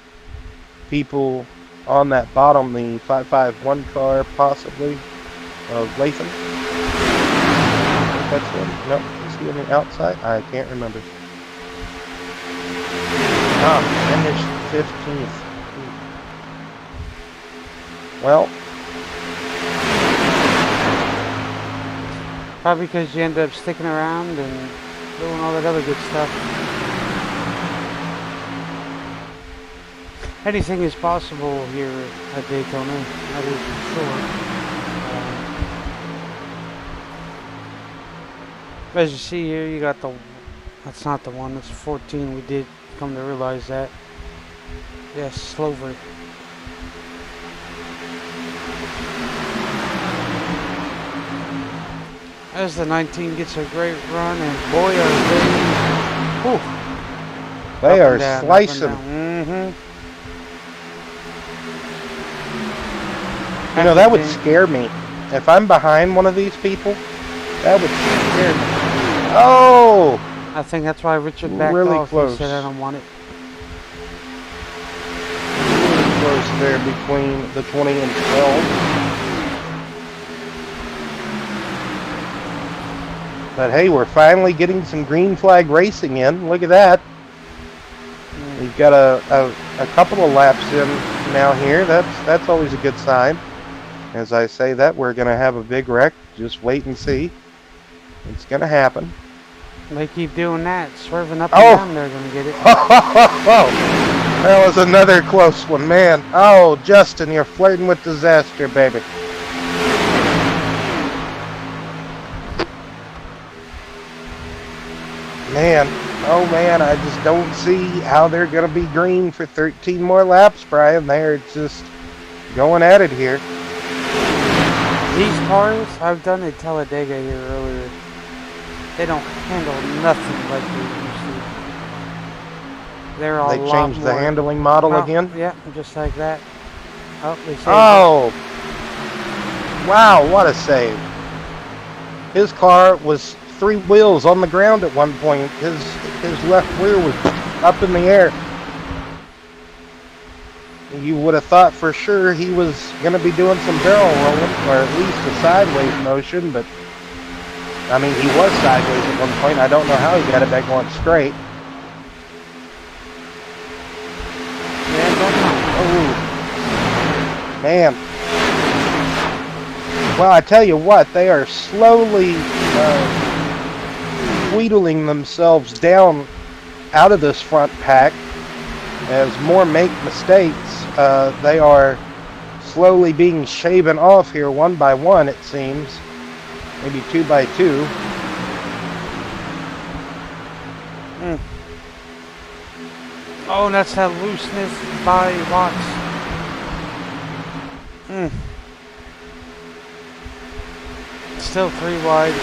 people on that bottom, the 551 car possibly of Latham. I think that's him. Nope. Is he on the outside? I can't remember. Finished 15th. Well, Probably because you end up sticking around and doing all that other good stuff. anything is possible here at Daytona. That is for sure. As you see here, you got the. That's not the one. That's 14. We did come to realize that. Yes, Slover. As the 19 gets a great run, and boy, are they. Whew, They up are and down, slicing. Up and down. You know, that would scare me. If I'm behind one of these people, that would scare me. Oh! I think that's why Richard backed Really off. close. He said, I don't want it. Really close there between the 20 and 12. But hey, we're finally getting some green flag racing in. Look at that. We've got a couple of laps in now here. That's always a good sign. As I say that, we're going to have a big wreck. Just wait and see. It's going to happen. They keep doing that, swerving up Oh. and down, they're going to get it. That was another close one, man. Oh, Justin, you're flirting with disaster, baby. Man, oh man, I just don't see how they're going to be green for 13 more laps, Brian. They're just going at it here. These cars, I've done at Talladega here earlier. They don't handle nothing like they used to. They're all They changed the handling model again? Yeah, just like that. Oh, they saved Oh! Wow, what a save. His car was 3 wheels on the ground at one point. His left rear was up in the air. You would have thought for sure he was going to be doing some barrel rolling, or at least a sideways motion, but I mean, he was sideways at one point. I don't know how he got it back going straight. Yeah, don't know. Oh, man. Well, I tell you what, they are slowly wheedling themselves down out of this front pack. As more make mistakes, they are slowly being shaven off here one by one, it seems. Maybe 2 by 2. Oh, that's that looseness by Watts. Still 3 wide.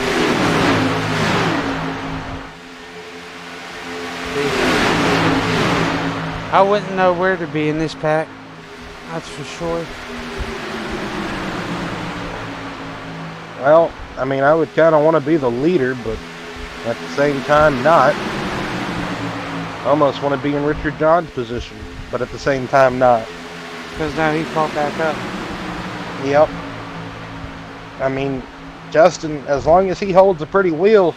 I wouldn't know where to be in this pack. That's for sure. Well, I mean, I would kind of want to be the leader, but at the same time, not. Almost want to be in Richard John's position, but at the same time, not. Because now he caught back up. Yep. I mean, Justin, as long as he holds a pretty wheel,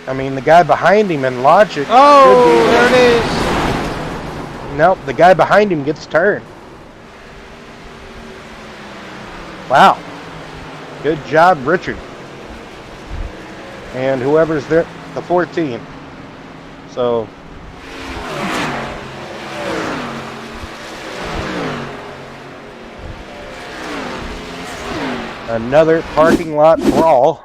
I mean, the guy behind him in logic. Oh, there it is. Nope, the guy behind him gets turned. Wow. Good job, Richard. And whoever's there, the 14. So, another parking lot brawl.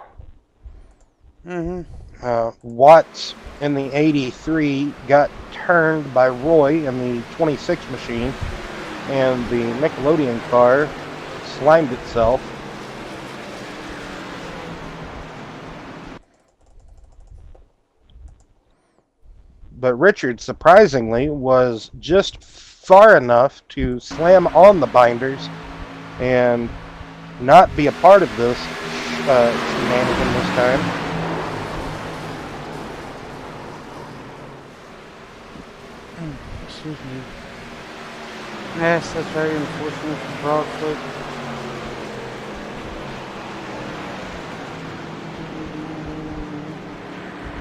Watts in the 83 got turned by Roy in the 26 machine, and the Nickelodeon car slimed itself. But Richard, surprisingly, was just far enough to slam on the binders and not be a part of this shenanigan this time. Excuse me. Yes, that's very unfortunate for Broadfoot.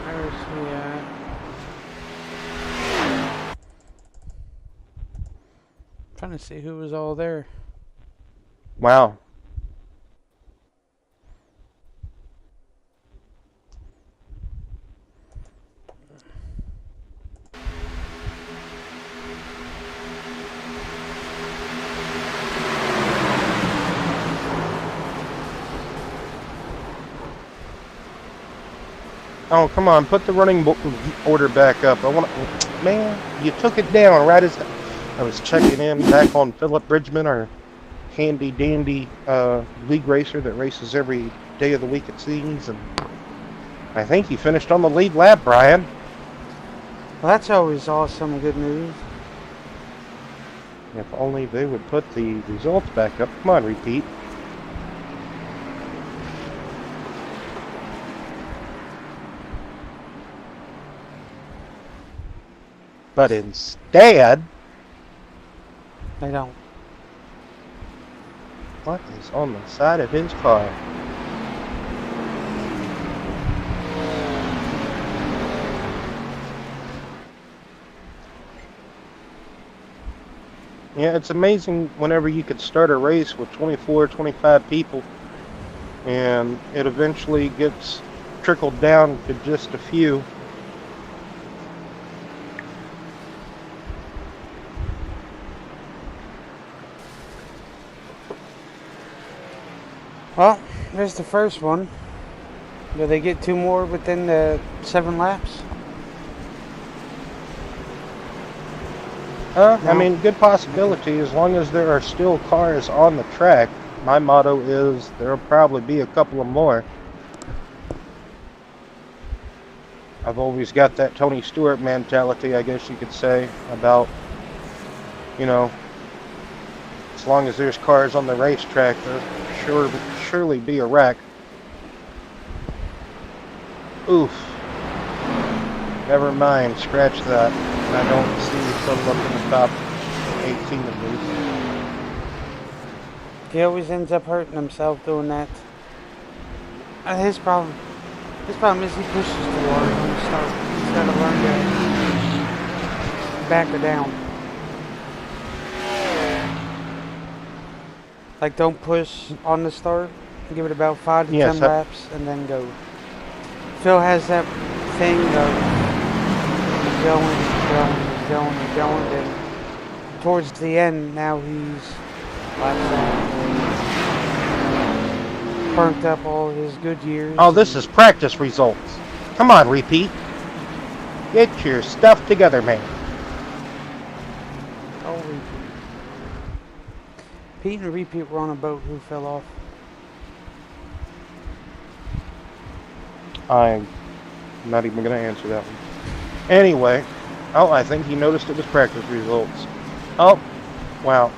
Where is he at? Trying to see who was all there. Wow. Oh, come on, put the running order back up. I want to... Man, you took it down right as I was checking in back on Philip Bridgman, our handy-dandy league racer that races every day of the week it seems. And I think he finished on the lead lap, Brian. Well, that's always awesome and good news. If only they would put the results back up. Come on, repeat. But instead, They don't. what is on the side of his car? Yeah, it's amazing whenever you could start a race with 24, 25 people and it eventually gets trickled down to just a few. Well, there's the first one. Do they get 2 more within the 7 laps? I mean, good possibility as long as there are still cars on the track. My motto is there'll probably be a couple of more. I've always got that Tony Stewart mentality, I guess you could say, about, you know, as long as there's cars on the racetrack, there'll surely be a wreck. Oof. Never mind, scratch that. I don't see some up in the top 18 at least. He always ends up hurting himself doing that. His problem is he pushes too hard when he starts. He's got to learn to back her down. Like, don't push on the start. Give it about 5 to 10 laps and then go. Phil has that thing of going, and towards the end now he's burnt up all his good years. Oh, this is practice results. Come on, repeat. Get your stuff together, man. Oh, repeat. Pete and repeat were on a boat. Who fell off? I'm not even going to answer that one. Anyway, oh, I think he noticed it was practice results. Oh, wow.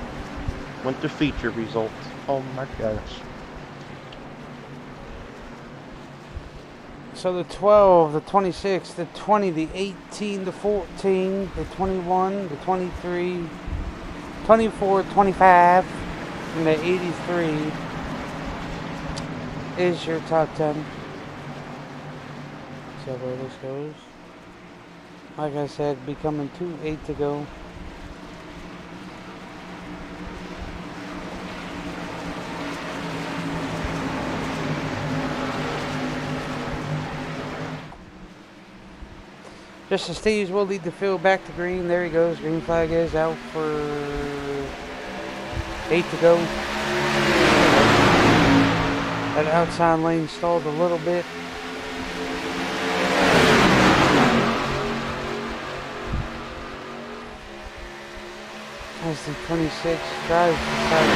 Went to feature results. Oh my gosh. So the 12, the 26, the 20, the 18, the 14, the 21, the 23, 24, 25, and the 83 is your top 10. So where this goes. Like I said, becoming 8 to go. Justin Steves will lead the field back to green. There he goes. Green flag is out for 8 to go. That outside lane stalled a little bit. As the 26 drives inside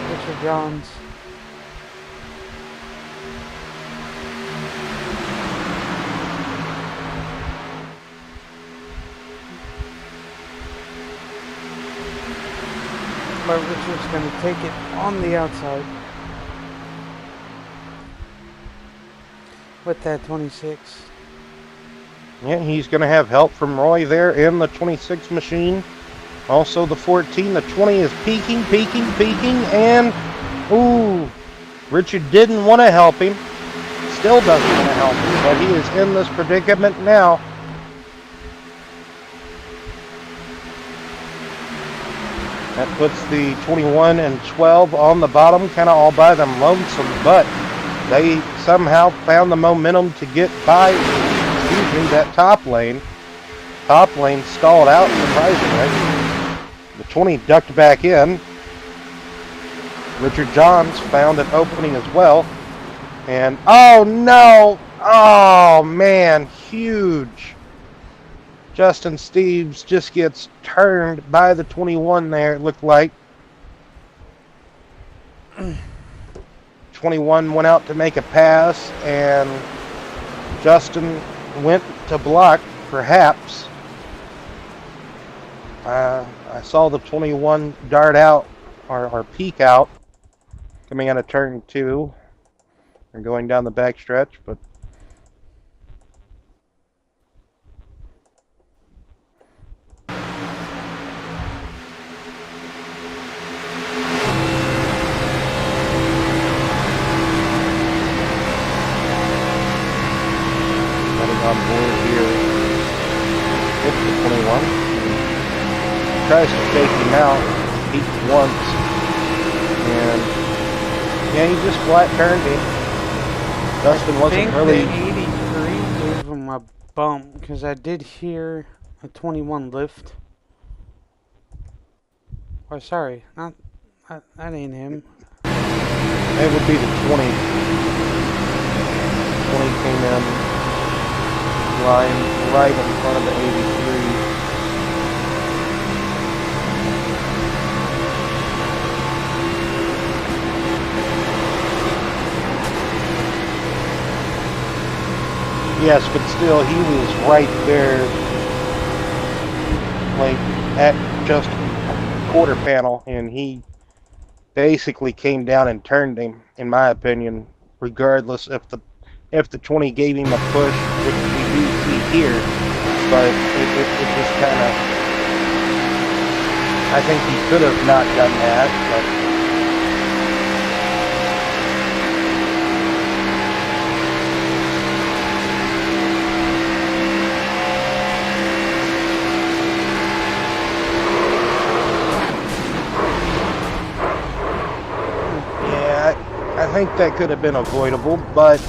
Richard Johns. But Richard's going to take it on the outside with that 26. Yeah, he's going to have help from Roy there in the 26 machine. Also the 14, the 20 is peaking, and ooh, Richard didn't want to help him. Still doesn't want to help him, but he is in this predicament now. That puts the 21 and 12 on the bottom, kind of all by them lonesome, but they somehow found the momentum to get by, that top lane. Top lane stalled out, surprisingly. The 20 ducked back in. Richard Johns found an opening as well. And, oh no! Oh, man, huge. Justin Steves just gets turned by the 21 there, it looked like. 21 went out to make a pass, and Justin went to block, perhaps. I saw the 21 dart out, or peek out, coming out of turn 2, and going down the backstretch, but getting on board here. Hits the 21. Tries to take him out. Peeked once. And yeah, he just flat turned him. Dustin wasn't really. I think the 83 gave him a bump because I did hear a 21 lift. Oh, sorry, not that ain't him. It would be the 20. 20 came in line right in front of the 83. Yes, but still, he was right there, like at just quarter panel, and he basically came down and turned him, in my opinion, regardless if the 20 gave him a push, which we do see here, but it just kind of, I think he could have not done that, but I think that could have been avoidable, but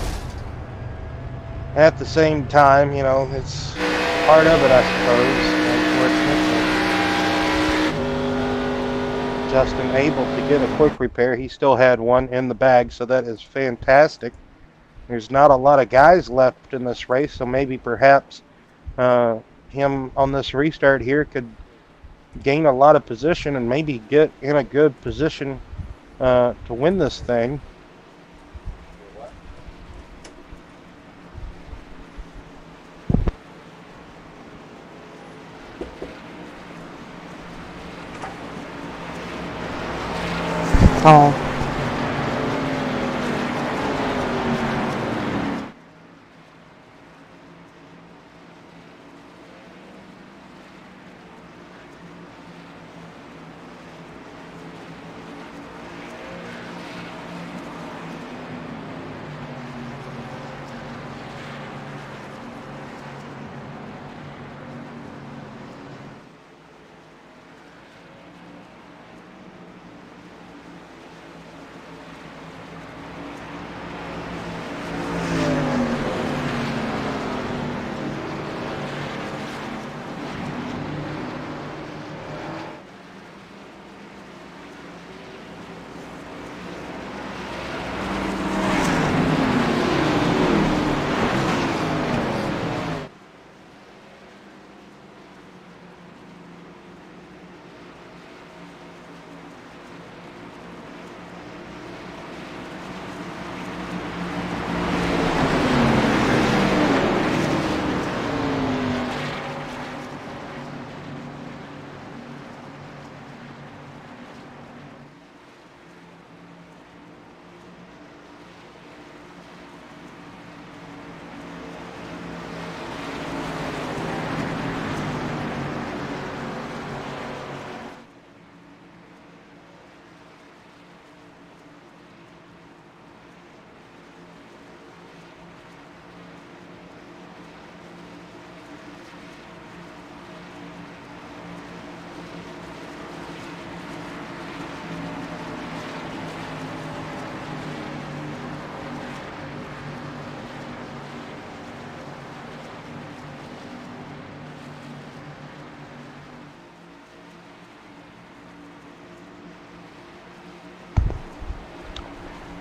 at the same time, you know, it's part of it, I suppose, unfortunately. Justin able to get a quick repair. He still had one in the bag, so that is fantastic. There's not a lot of guys left in this race, so maybe perhaps him on this restart here could gain a lot of position and maybe get in a good position to win this thing. Oh.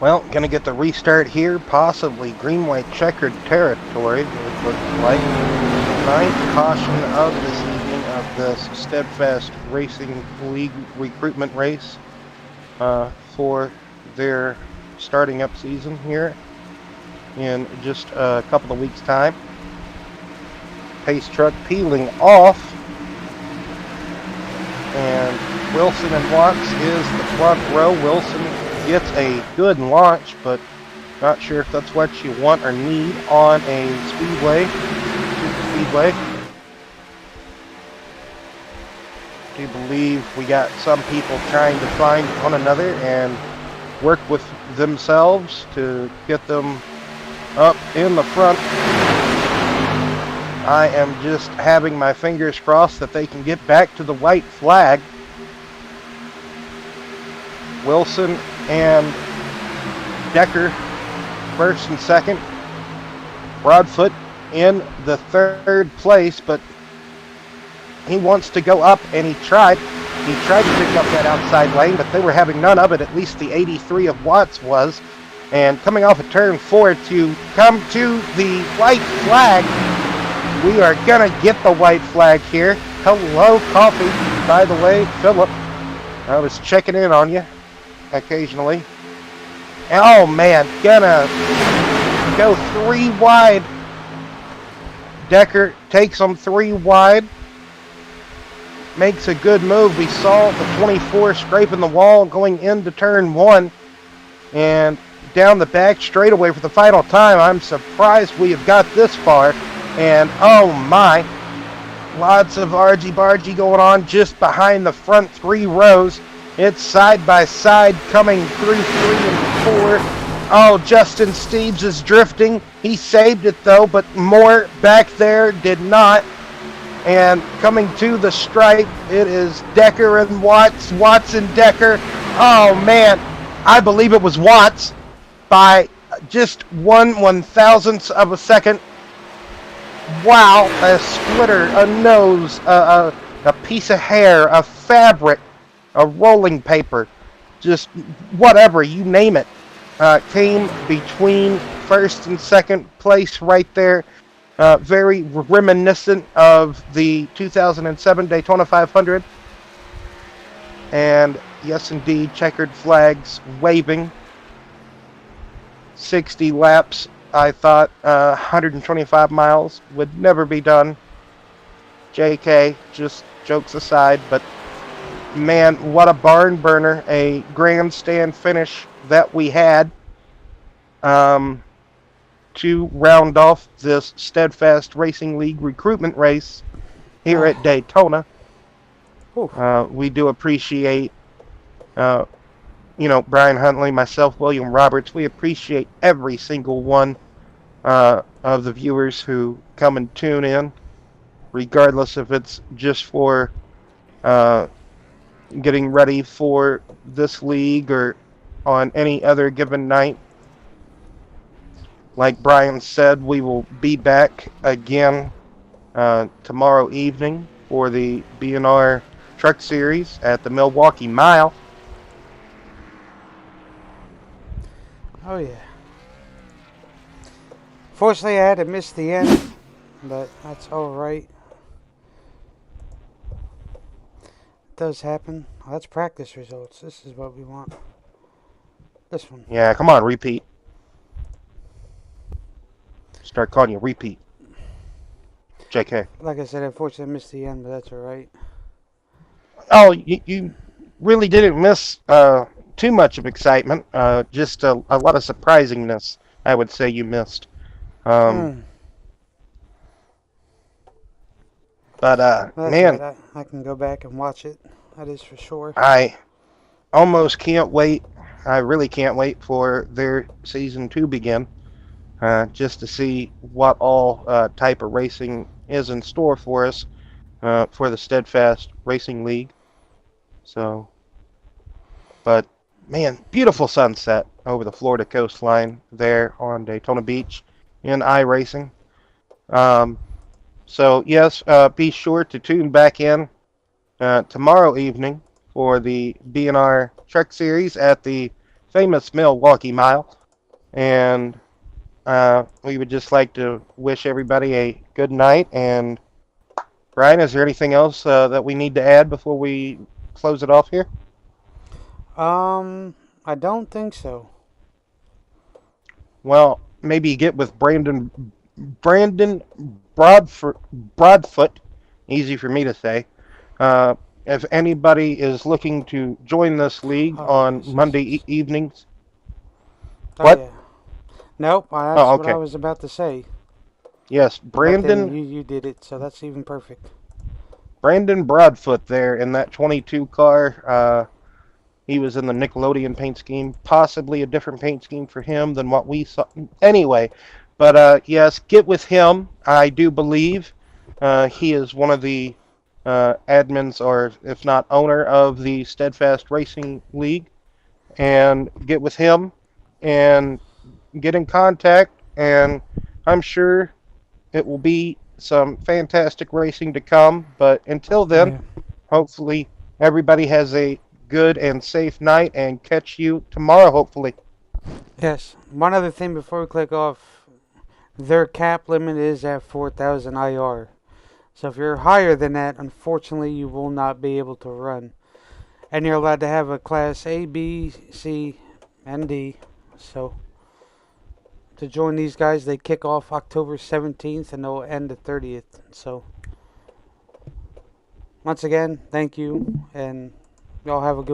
Well, gonna get the restart here, possibly green-white checkered territory, it looks like. Ninth caution of this evening of this Steadfast Racing League recruitment race for their starting up season here in just a couple of weeks' time. Pace truck peeling off, and Wilson and Watts is the front row. Wilson gets a good launch, but not sure if that's what you want or need on a speedway, super speedway. Do believe we got some people trying to find one another and work with themselves to get them up in the front. I am just having my fingers crossed that they can get back to the white flag. Wilson and Decker first and second. Broadfoot in the third place, but he wants to go up, and he tried. He tried to pick up that outside lane, but they were having none of it. At least the 83 of Watts was. And coming off of turn 4 to come to the white flag. We are going to get the white flag here. Hello, Coffee. By the way, Philip, I was checking in on you occasionally. Oh, man. Gonna go 3 wide. Decker takes them 3 wide. Makes a good move. We saw the 24 scraping the wall going into turn 1. And down the back straightaway for the final time. I'm surprised we have got this far. And oh my, lots of argy-bargy going on just behind the front 3 rows. It's side by side coming through 3 and 4. Oh, Justin Steeves is drifting. He saved it though, but more back there did not. And coming to the stripe, it is Decker and Watts. Watts and Decker. Oh man, I believe it was Watts by just 1/1000th of a second. Wow, a splitter, a nose, a piece of hair, a fabric, a rolling paper, just whatever, you name it, came between first and second place right there. Very reminiscent of the 2007 Daytona 500. And yes, indeed, checkered flags waving. 60 laps. I thought 125 miles would never be done. JK, just jokes aside, but man, what a barn burner, a grandstand finish that we had to round off this Steadfast Racing League recruitment race here at Daytona. We do appreciate Brian Huntley, myself, William Roberts. We appreciate every single one of the viewers who come and tune in, regardless if it's just for getting ready for this league or on any other given night. Like Brian said, we will be back again tomorrow evening for the B&R Truck Series at the Milwaukee Mile. Oh yeah. Fortunately, I had to miss the end, but that's all right. It does happen. Oh, that's practice results. This is what we want. This one. Yeah, come on, repeat. Start calling you repeat. JK. Like I said, unfortunately, I missed the end, but that's all right. Oh, you really didn't miss too much of excitement. Just a lot of surprisingness, I would say you missed. But man, right. I can go back and watch it. That is for sure. I almost can't wait. I really can't wait for their season to begin. Just to see what all type of racing is in store for us for the Steadfast Racing League. So, but man, beautiful sunset over the Florida coastline there on Daytona Beach in iRacing. So yes, be sure to tune back in tomorrow evening for the B&R Truck Series at the famous Milwaukee Mile. And we would just like to wish everybody a good night. And Brian, is there anything else that we need to add before we close it off here? I don't think so. Well, maybe get with Brandon Broadfoot. Easy for me to say. Uh, if anybody is looking to join this league Oh on yes, yes, Monday yes. evenings, Oh what? yeah. Nope, that's Oh, what I okay. was about to say. Yes, But then Brandon you did it, so that's even perfect. Brandon Broadfoot there in that 22 car. He was in the Nickelodeon paint scheme, possibly a different paint scheme for him than what we saw. Anyway, but yes, get with him. I do believe he is one of the admins, or if not owner, of the Steadfast Racing League. And get with him and get in contact. And I'm sure it will be some fantastic racing to come. But until then, Yeah. hopefully everybody has a good and safe night and catch you tomorrow, hopefully. Yes. One other thing before we click off, their cap limit is at 4,000 IR. So if you're higher than that, unfortunately, you will not be able to run. And you're allowed to have a class A, B, C, and D. So to join these guys, they kick off October 17th and they'll end the 30th. So once again, thank you, and y'all have a good